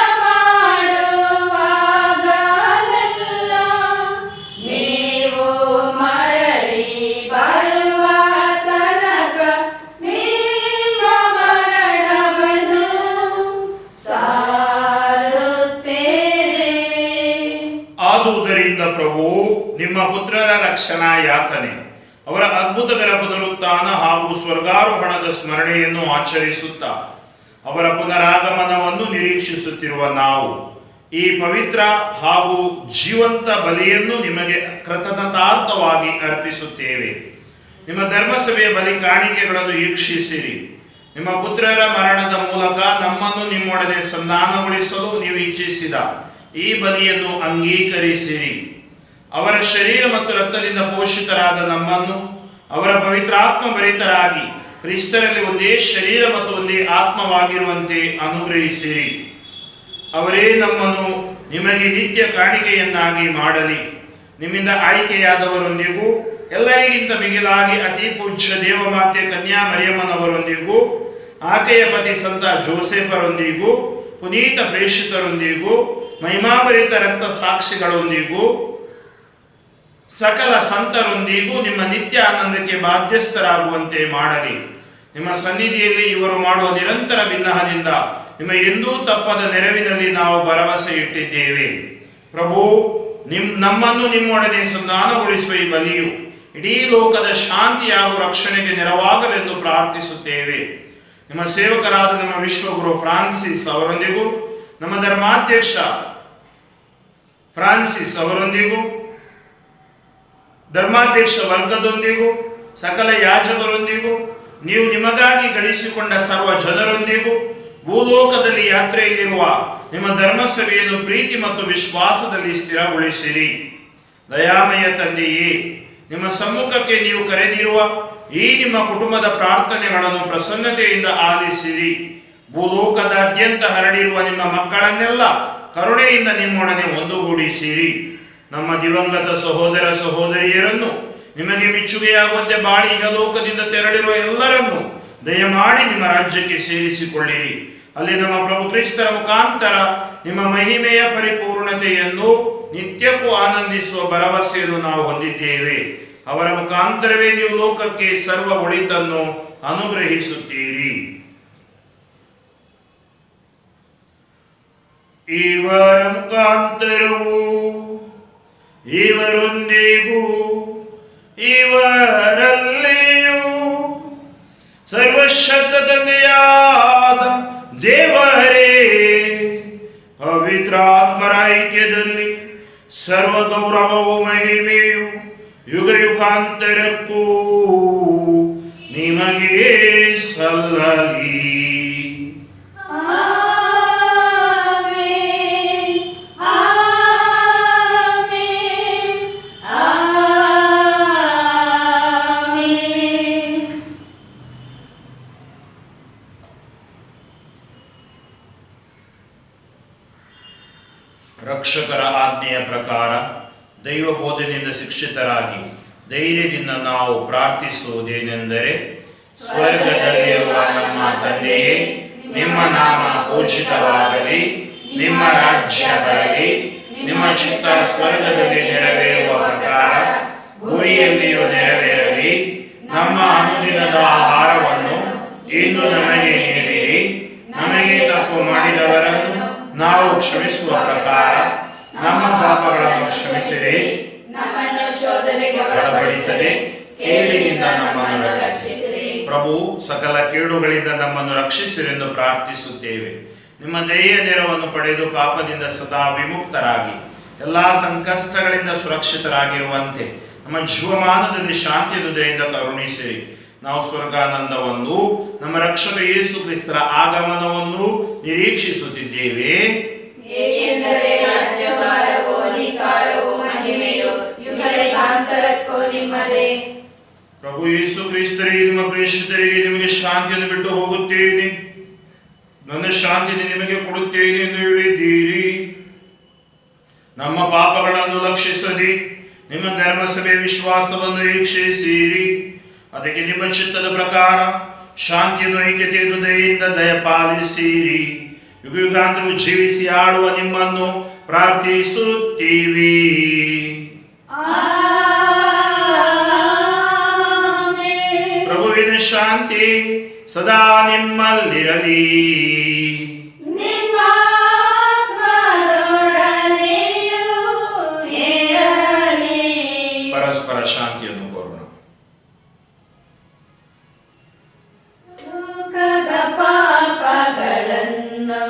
ಮಾಡುವಾಗಲೆಲ್ಲ ನೀವು ಮರಳಿ ಬರುವ ತನಕ ನಿಮ್ಮ ಮರಣವನ್ನು ಆದುದರಿಂದ ಪ್ರಭು, ನಿಮ್ಮ ಪುತ್ರರ ರಕ್ಷಣಾ ಯಾತನೆ, ಅವರ ಅದ್ಭುತಕರ ಪುನರುತ್ಥಾನ ಹಾಗೂ ಸ್ವರ್ಗಾರೋಹಣದ ಸ್ಮರಣೆಯನ್ನು ಆಚರಿಸುತ್ತಾ ಅವರ ಪುನರಾಗಮನವನ್ನು ನಿರೀಕ್ಷಿಸುತ್ತಿರುವ ನಾವು ಈ ಪವಿತ್ರ ಹಾಗೂ ಜೀವಂತ ಬಲಿಯನ್ನು ನಿಮಗೆ ಕೃತಜ್ಞತಾರ್ಥವಾಗಿ ಅರ್ಪಿಸುತ್ತೇವೆ. ನಿಮ್ಮ ಧರ್ಮಸಭೆಯ ಬಲಿ ಕಾಣಿಕೆಗಳನ್ನು ವೀಕ್ಷಿಸಿರಿ. ನಿಮ್ಮ ಪುತ್ರರ ಮರಣದ ಮೂಲಕ ನಮ್ಮನ್ನು ನಿಮ್ಮೊಡನೆ ಸಂಧಾನಗೊಳಿಸಲು ನೀವು ಇಚ್ಛಿಸಿದ ಈ ಬಲಿಯನ್ನು ಅಂಗೀಕರಿಸಿರಿ. ಅವರ ಶರೀರ ಮತ್ತು ರಕ್ತದಿಂದ ಪೋಷಿತರಾದ ನಮ್ಮನ್ನು ಅವರ ಪವಿತ್ರಾತ್ಮ ಭರಿತರಾಗಿ ಕ್ರಿಸ್ತರಲ್ಲಿ ಒಂದೇ ಶರೀರ ಮತ್ತು ಒಂದೇ ಆತ್ಮವಾಗಿರುವಂತೆ ಅನುಗ್ರಹಿಸಿರಿ. ಅವರೇ ನಮ್ಮನ್ನು ನಿಮಗೆ ನಿತ್ಯ ಕಾಣಿಕೆಯನ್ನಾಗಿ ಮಾಡಲಿ. ನಿಮ್ಮಿಂದ ಆಯ್ಕೆಯಾದವರೊಂದಿಗೂ ಎಲ್ಲರಿಗಿಂತ ಮಿಗಿಲಾಗಿ ಅತಿ ಪೂಜ್ಯ ದೇವಮಾತೆ ಕನ್ಯಾ ಮರಿಯಮ್ಮನವರೊಂದಿಗೂ ಆಕೆಯ ಪತಿ ಸಂತ ಜೋಸೆಫರೊಂದಿಗೂ ಪುನೀತ ಪ್ರೇಷಿತರೊಂದಿಗೂ ಮಹಿಮಾಭರಿತ ರಕ್ತ ಸಾಕ್ಷಿಗಳೊಂದಿಗೂ ಸಕಲ ಸಂತರೊಂದಿಗೂ ನಿಮ್ಮ ನಿತ್ಯ ಆನಂದಕ್ಕೆ ಬಾಧ್ಯಸ್ಥರಾಗುವಂತೆ ಮಾಡಲಿ. ನಿಮ್ಮ ಸನ್ನಿಧಿಯಲ್ಲಿ ಇವರು ಮಾಡುವ ನಿರಂತರ ಬಿನ್ನಹದಿಂದ ನಿಮ್ಮ ಎಂದೂ ತಪ್ಪದ ನೆರವಿನಲ್ಲಿ ನಾವು ಭರವಸೆ ಇಟ್ಟಿದ್ದೇವೆ. ಪ್ರಭು, ನಮ್ಮನ್ನು ನಿಮ್ಮೊಡನೆ ಸಂಧಾನಗೊಳಿಸುವ ಈ ಬಲಿಯು ಇಡೀ ಲೋಕದ ಶಾಂತಿ ಹಾಗೂ ರಕ್ಷಣೆಗೆ ನೆರವಾಗಲೆಂದು ಪ್ರಾರ್ಥಿಸುತ್ತೇವೆ. ನಿಮ್ಮ ಸೇವಕರಾದ ನಮ್ಮ ವಿಶ್ವಗುರು ಫ್ರಾನ್ಸಿಸ್ ಅವರೊಂದಿಗೂ ನಮ್ಮ ಧರ್ಮಾಧ್ಯಕ್ಷ ಫ್ರಾನ್ಸಿಸ್ ಅವರೊಂದಿಗೂ ಧರ್ಮಾಧ್ಯಕ್ಷ ವರ್ಗದೊಂದಿಗೂ ಸಕಲ ಯಾಜಕರೊಂದಿಗೂ ನೀವು ನಿಮಗಾಗಿ ಗಳಿಸಿಕೊಂಡ ಸರ್ವ ಜನರೊಂದಿಗೂ ಭೂಲೋಕದಲ್ಲಿ ಯಾತ್ರೆಯಲ್ಲಿರುವ ನಿಮ್ಮ ಧರ್ಮಸಭೆಯನ್ನು ಪ್ರೀತಿ ಮತ್ತು ವಿಶ್ವಾಸದಲ್ಲಿ ಸ್ಥಿರಗೊಳಿಸಿರಿ. ದಯಾಮಯ ತಂದೆಯೇ, ನಿಮ್ಮ ಸಮ್ಮುಖಕ್ಕೆ ನೀವು ಕರೆದಿರುವ ಈ ನಿಮ್ಮ ಕುಟುಂಬದ ಪ್ರಾರ್ಥನೆಗಳನ್ನು ಪ್ರಸನ್ನತೆಯಿಂದ ಆಲಿಸಿರಿ. ಭೂಲೋಕದಾದ್ಯಂತ ಹರಡಿರುವ ನಿಮ್ಮ ಮಕ್ಕಳನ್ನೆಲ್ಲ ಕರುಣೆಯಿಂದ ನಿಮ್ಮೊಡನೆ ಒಂದುಗೂಡಿಸಿರಿ. ನಮ್ಮ ದಿವಂಗತ ಸಹೋದರ ಸಹೋದರಿಯರನ್ನು ನಿಮಗೆ ಮೆಚ್ಚುಗೆಯಾಗುವಂತೆ ಬಾಳಿ ಇಹಲೋಕದಿಂದ ತೆರಳಿರುವ ಎಲ್ಲರನ್ನು ದಯಮಾಡಿ ನಿಮ್ಮ ರಾಜ್ಯಕ್ಕೆ ಸೇರಿಸಿಕೊಳ್ಳಿರಿ. ಅಲ್ಲಿ ನಮ್ಮ ಪ್ರಭು ಕ್ರಿಸ್ತರ ಮುಖಾಂತರ ನಿಮ್ಮ ಮಹಿಮೆಯ ಪರಿಪೂರ್ಣತೆಯನ್ನು ನಿತ್ಯಕ್ಕೂ ಆನಂದಿಸುವ ಭರವಸೆಯನ್ನು ನಾವು ಹೊಂದಿದ್ದೇವೆ. ಅವರ ಮುಖಾಂತರವೇ ನೀವು ಲೋಕಕ್ಕೆ ಸರ್ವ ಒಳಿತನ್ನು ಅನುಗ್ರಹಿಸುತ್ತೀರಿ. ಇವರ ಮುಖಾಂತರವೂ ಇವರೊಂದಿಗೂ ಇವರಲ್ಲಿಯೂ ಸರ್ವಶಕ್ತ ತಂದೆಯಾದ ದೇವರೇ, ಪವಿತ್ರಾತ್ಮರ ಐಕ್ಯದಲ್ಲಿ ಸರ್ವ ಗೌರವವು ಮಹಿಮೆಯು ಯುಗ ಯುಗಾಂತರಕ್ಕೂ ನಿಮಗೆ ಸಲ್ಲಲಿ. ರಕ್ಷಕರ ಆಜ್ಞೆಯ ಪ್ರಕಾರ ದೈವ ಬೋಧನೆಯಿಂದ ಶಿಕ್ಷಿತರಾಗಿ ಧೈರ್ಯದಿಂದ ನಾವು ಪ್ರಾರ್ಥಿಸುವುದೇನೆಂದರೆ, ಸ್ವರ್ಗದಲ್ಲಿರುವ ನಮ್ಮ ತಂದೆಯೇ, ನಿಮ್ಮ ನಾಮ ಪೂಜಿತವಾಗಲಿ, ನಿಮ್ಮ ರಾಜ್ಯ ಬರಲಿ, ನಿಮ್ಮ ಚಿತ್ತ ಸ್ವರ್ಗದಲ್ಲಿ ನೆರವೇರುವ ಪ್ರಕಾರ ಭೂಮಿಯಲ್ಲಿಯೂ ನೆರವೇರಲಿ. ನಮ್ಮ ಅನುದಿನದ ಆಹಾರವನ್ನು ಇಂದು ನಮಗೆ ನೀಡಿರಿ. ನಮಗೆ ತಪ್ಪು ಮಾಡಿದವರನ್ನು ನಾವು ಕ್ಷಮಿಸುವ ಪ್ರಕಾರ ನಮ್ಮ ಪಾಪಗಳನ್ನು ಕ್ಷಮಿಸಿರಿ. ನಮ್ಮನ್ನು ಶೋಧನೆಗೆ ಒಳಪಡಿಸದೆ ಕೇಡಿನಿಂದ ನಮ್ಮನ್ನು ರಕ್ಷಿಸಿರಿ. ಪ್ರಭು, ಸಕಲ ಕೇಡುಗಳಿಂದ ನಮ್ಮನ್ನು ರಕ್ಷಿಸಿರೆಂದು ಪ್ರಾರ್ಥಿಸುತ್ತೇವೆ. ನಿಮ್ಮ ದಯೆಯ ನೆರವನ್ನು ಪಡೆದು ಪಾಪದಿಂದ ಸದಾ ವಿಮುಕ್ತರಾಗಿ ಎಲ್ಲಾ ಸಂಕಷ್ಟಗಳಿಂದ ಸುರಕ್ಷಿತರಾಗಿರುವಂತೆ ನಮ್ಮ ಜೀವಮಾನದಲ್ಲಿ ಶಾಂತಿ ಹೃದಯದಿಂದ ಕರುಣಿಸಿರಿ. ನಾವು ಸ್ವರ್ಗಾನಂದವನ್ನು, ನಮ್ಮ ರಕ್ಷಕ ಯೇಸು ಕ್ರಿಸ್ತರ ಆಗಮನವನ್ನು ನಿರೀಕ್ಷಿಸುತ್ತಿದ್ದೇವೆ. ಏಕೆಂದರೆ ರಾಜ್ಯಭಾರವೋ ಅಧಿಕಾರವೋ ಮಹಿಮೆಯೋ ಯುಗಾಂತರಕ್ಕೂ ನಿಮ್ಮದೇ. ಪ್ರಭು ಯೇಸು ಕ್ರಿಸ್ತರಿಗೆ, ನಿಮ್ಮ ಪ್ರೇಷಿತರಿಗೆ ನಿಮಗೆ ಶಾಂತಿಯನ್ನು ಬಿಟ್ಟು ಹೋಗುತ್ತೇನೆ, ನನ್ನ ಶಾಂತಿಯನ್ನು ನಿಮಗೆ ಕೊಡುತ್ತೇನೆ ಎಂದು ಹೇಳಿದ್ದೀರಿ. ನಮ್ಮ ಪಾಪಗಳನ್ನು ಲಕ್ಷಿಸದೆ ನಿಮ್ಮ ಧರ್ಮಸಭೆ ವಿಶ್ವಾಸವನ್ನು ವೀಕ್ಷಿಸಿರಿ. ಅದಕ್ಕೆ ನಿಮ್ಮ ಚಿತ್ತದ ಪ್ರಕಾರ ಶಾಂತಿಯನ್ನು ಐಕ್ಯತೆಯನ್ನು ದಯೆಯಿಂದ ದಯಪಾಲಿಸಿರಿ. ಯುಗಾಂತರವು ಜೀವಿಸಿ ಆಳುವ ನಿಮ್ಮನ್ನು ಪ್ರಾರ್ಥಿಸುತ್ತೀವಿ. ಪ್ರಭುವಿನ ಶಾಂತಿ ಸದಾ ನಿಮ್ಮಲ್ಲಿರಲಿ. ಪರಸ್ಪರ ಶಾಂತಿಯನ್ನು ಕೋರೋಣ. ಲೋಕದ ಪಾಪಗಳನ್ನು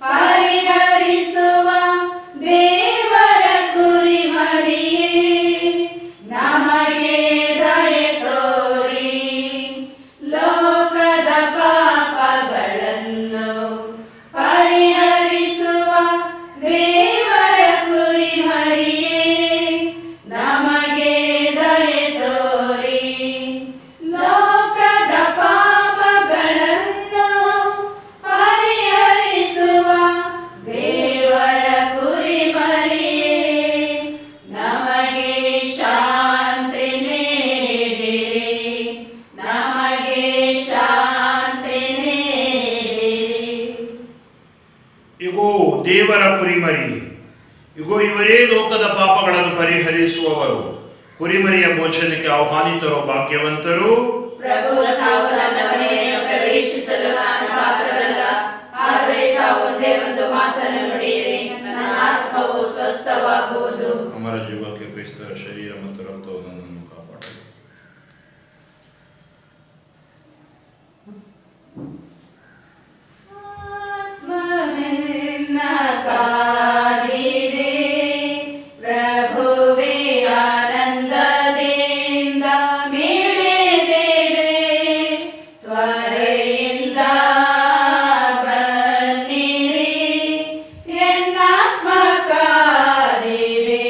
ಪರಿಹರಿಸುವ ದೇವರ ಕುರಿಮರಿಯೇ, ನಮಗೆ ದಯೆ ತೋರಿ. ಲೋಕದ ಪಾಪಗಳನ್ನು ಪರಿಹರಿಸುವ ದೇವರ ಕುರಿಮರಿಯೇ, ನಮಗೆ ದಯೆ ತೋರಿ. ಲೋಕದ ಪಾಪಗಳನ್ನು ಪರಿಹರಿಸುವ ದೇವರ ಕುರಿಮರಿಯೇ, ನಮಗೆ ಶಾಂತಿ ನೀಡಿರಿ, ನಮಗೆ ಶಾಂತಿ ನೀಡಿರಿ. ಇಗೋ ದೇವರ ಕುರಿಮರಿ, ಇಗೋ ಇವರೇ ಲೋಕದ ಪಾಪಗಳನ್ನು ಪರಿಹರಿಸುವವರು. ಕುರಿಮರಿಯ ಭೋಜನಕ್ಕೆ ಆಹ್ವಾನಿತರು ಭಾಗ್ಯವಂತರು. ಪ್ರಭು, ತಾವು ನನ್ನ ಮನೆಯನ್ನು ಪ್ರವೇಶಿಸಲು ನಾನು ಪಾತ್ರರಲ್ಲ, ಆದರೆ ತಾವು ಒಂದೇ ಒಂದು ಮಾತನ್ನು ನುಡಿಯಿರಿ, ನನ್ನ ಆತ್ಮವು ಸ್ವಸ್ಥವಾಗುವುದು. ಅಮರ ಜೀವಕ್ಕೆ ಕ್ರಿಸ್ತರ ಶರೀರ ಮತ್ತು ರಕ್ತವು ನನ್ನನ್ನು ಕಾಪಾಡಲಿ. ಆತ್ಮವೆನ್ನ ಕಾದಿದೆ, ಪ್ರಭುವೇ ಆನಂದದಿಂದ ಮಿಡಿದಿದೆ. ತ್ವರೆಯಿಂದ ಬನ್ನಿರಿ, ಎನ್ನಾತ್ಮ ಕಾದಿದೆ.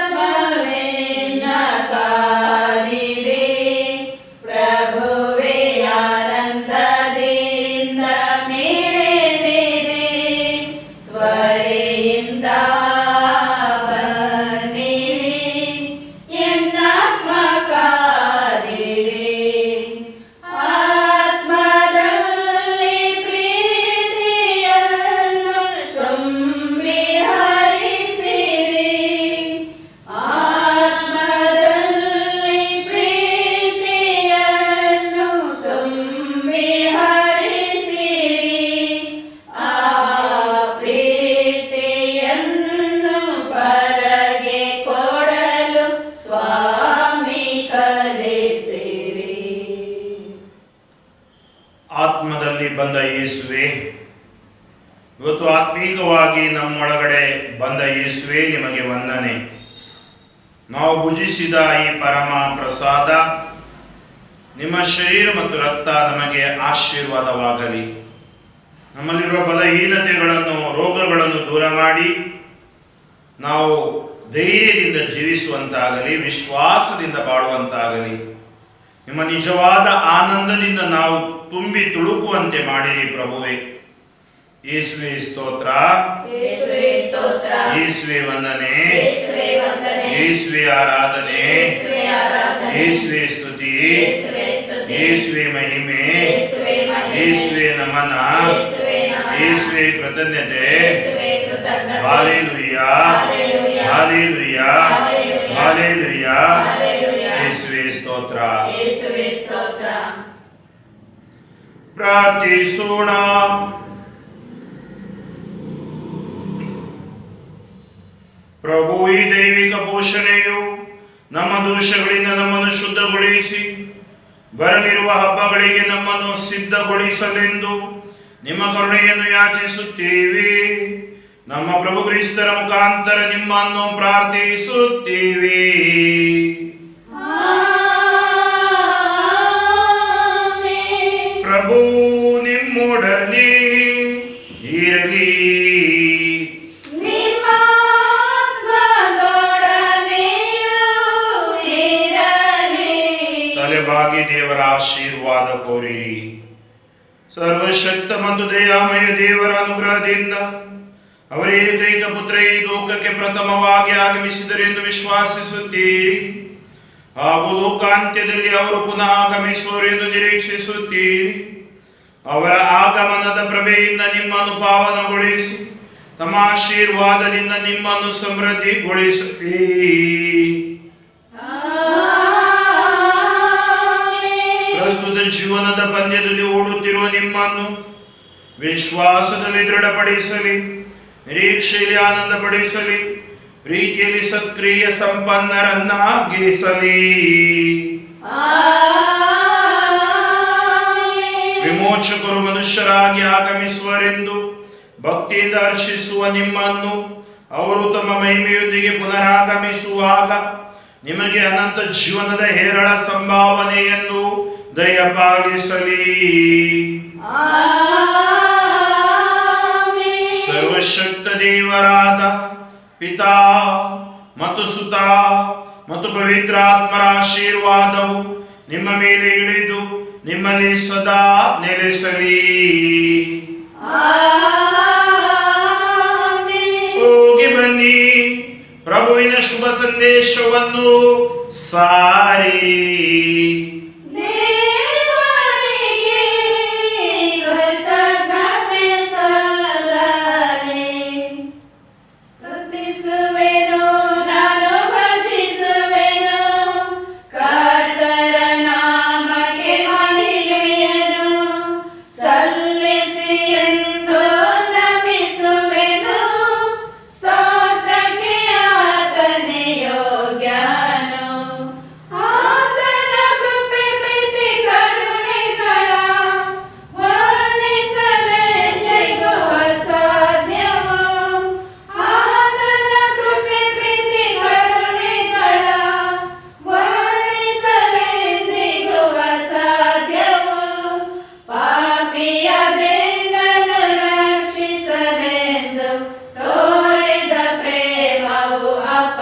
ಆತ್ಮವೆನ್ನ ಕಾದಿದೆ, ಪ್ರಭುವೇ ಆನಂದದಿಂದ ಮಿಡಿದಿದೆ. ತ್ವರೆಯಿಂದ ಬನ್ನಿರಿ, ಎನ್ನಾತ್ಮ ಕಾದಿದೆ. ಆತ್ಮದಲ್ಲಿ ಪ್ರೀತಿಯನ್ನು ತುಂಬಿ ಹರಿಸಿರಿ. ಆತ್ಮದಲ್ಲಿ ಪ್ರೀತಿಯನ್ನು ತುಂಬಿ ಹರಿಸಿರಿ. ಆ ಪ್ರೀತಿಯನ್ನು ಪರಗೆ ಕೊಡಲು ಸ್ವಾಮಿ ಕಲಿಸಿರಿ. ಆತ್ಮದಲ್ಲಿ ಬಂದ ಯೇಸುವೆ, ಇವತ್ತು ಆತ್ಮೀಕವಾಗಿ ನಮ್ಮೊಳಗಡೆ ಬಂದ ಯೇಸುವೆ, ನಿಮಗೆ ವಂದನೆ. ನಾವು ಭುಜಿಸಿದ ಈ ಪರಮ ಪ್ರಸಾದ, ನಿಮ್ಮ ಶರೀರ ಮತ್ತು ರಕ್ತ ನಮಗೆ ಆಶೀರ್ವಾದವಾಗಲಿ. ನಮ್ಮಲ್ಲಿರುವ ಬಲಹೀನತೆಗಳನ್ನು, ರೋಗಗಳನ್ನು ದೂರ ಮಾಡಿ ನಾವು ಧೈರ್ಯದಿಂದ ಜೀವಿಸುವಂತಾಗಲಿ, ವಿಶ್ವಾಸದಿಂದ ಬಾಳುವಂತಾಗಲಿ. ನಿಮ್ಮ ನಿಜವಾದ ಆನಂದದಿಂದ ನಾವು ತುಂಬಿ ತುಳುಕುವಂತೆ ಮಾಡಿರಿ ಪ್ರಭುವೆ. ಯೇಸುವೆ ಸ್ತೋತ್ರ, ಯೇಸುವೇ ಸ್ತೋತ್ರ, ಯೇಸುವೆ ವಂದನೆ, ಯೇಸುವೇ ವಂದನೆ, ಯೇಸುವೆ ಆರಾಧನೆ, ಯೇಸುವೇ ಆರಾಧನೆ, ಯೇಸುವೆ ಸ್ತುತಿ, ಯೇಸುವೇ ಸ್ತುತಿ, ಯೇಸುವೆ ಮಹಿಮೆ, ಯೇಸುವೇ ಮಹಿಮೆ, ಯೇಸುವೆ ನಮನ, ಯೇಸುವೇ ನಮನ, ಯೇಸುವೆ ಕೃತಜ್ಞತೆ. ಯೇಸುವೇ ಕೃತಜ್ಞತೆ. Hallelujah, hallelujah, hallelujah, hallelujah, hallelujah. Hallelujah. ಯೇಸುವೆ ಸ್ತೋತ್ರ. ಯೇಸುವೇ ಸ್ತೋತ್ರ. ಪ್ರಾರ್ಥಿಸೋಣ. ಪ್ರಭು, ಈ ದೈವಿಕ ಪೋಷಣೆಯು ನಮ್ಮ ದೋಷಗಳಿಂದ ನಮ್ಮನ್ನು ಶುದ್ಧಗೊಳಿಸಿ ಬರಲಿರುವ ಹಬ್ಬಗಳಿಗೆ ನಮ್ಮನ್ನು ಸಿದ್ಧಗೊಳಿಸಲೆಂದು ನಿಮ್ಮ ಕರುಣೆಯನ್ನು ಯಾಚಿಸುತ್ತೇವೆ. ನಮ್ಮ ಪ್ರಭು ಕ್ರಿಸ್ತರ ಮುಖಾಂತರ ನಿಮ್ಮನ್ನು ಪ್ರಾರ್ಥಿಸುತ್ತೇವೆ. ಆಮೆನ್. ದೇವರ ಆಶೀರ್ವಾದ ಕೋರಿರಿ. ಸರ್ವಶಕ್ತ ಮತ್ತು ದಯಾಮಯ ದೇವರ ಅನುಗ್ರಹದಿಂದ ಅವರ ಏಕೈಕ ಪುತ್ರ ಈ ಲೋಕಕ್ಕೆ ಪ್ರಥಮವಾಗಿ ಆಗಮಿಸಿದರೆಂದು ವಿಶ್ವಾಸಿಸುತ್ತೀರಿ ಹಾಗೂ ಲೋಕಾಂತ್ಯದಲ್ಲಿ ಅವರು ಪುನಃ ಆಗಮಿಸುವರೆಂದು ನಿರೀಕ್ಷಿಸುತ್ತೀರಿ. ಅವರ ಆಗಮನದ ಪ್ರಭೆಯಿಂದ ನಿಮ್ಮನ್ನು ಪಾವನಗೊಳಿಸಿ ತಮ್ಮ ಆಶೀರ್ವಾದದಿಂದ ನಿಮ್ಮನ್ನು ಸಮೃದ್ಧಿಗೊಳಿಸುತ್ತೀ. ಪ್ರಸ್ತುತ ಜೀವನದ ಪಂದ್ಯದಲ್ಲಿ ಓಡುತ್ತಿರುವ ನಿಮ್ಮನ್ನು ವಿಶ್ವಾಸದಲ್ಲಿ ದೃಢಪಡಿಸಲಿ, ನಿರೀಕ್ಷೆಯಲ್ಲಿ ಆನಂದಪಡಿಸಲಿ, ಪ್ರೀತಿಯಲ್ಲಿ ಸತ್ಕ್ರಿಯ ಸಂಪನ್ನರನ್ನಾಗಿಸಲಿ. ವಿಮೋಚಕರು ಮನುಷ್ಯರಾಗಿ ಆಗಮಿಸುವರೆಂದು ಭಕ್ತಿಯಿಂದ ಹರ್ಷಿಸುವ ನಿಮ್ಮನ್ನು ಅವರು ತಮ್ಮ ಮಹಿಮೆಯೊಂದಿಗೆ ಪುನರಾಗಮಿಸುವಾಗ ನಿಮಗೆ ಅನಂತ ಜೀವನದ ಹೇರಳ ಸಂಭಾವನೆಯನ್ನು ದಯಪಾಲಿಸಲಿ. ಸರ್ವಶಕ್ತ ದೇವರಾದ ಪಿತಾ ಮತ್ತು ಸುತ ಮತ್ತು ಪವಿತ್ರಾತ್ಮರ ಆಶೀರ್ವಾದವು ನಿಮ್ಮ ಮೇಲೆ ಇಳಿದು ನಿಮ್ಮಲ್ಲಿ ಸದಾ ನೆಲೆಸಲಿ. ಹೋಗಿ ಬನ್ನಿ, ಪ್ರಭುವಿನ ಶುಭ ಸಂದೇಶವನ್ನು ಸಾರಿ. ಅಪ್ಪ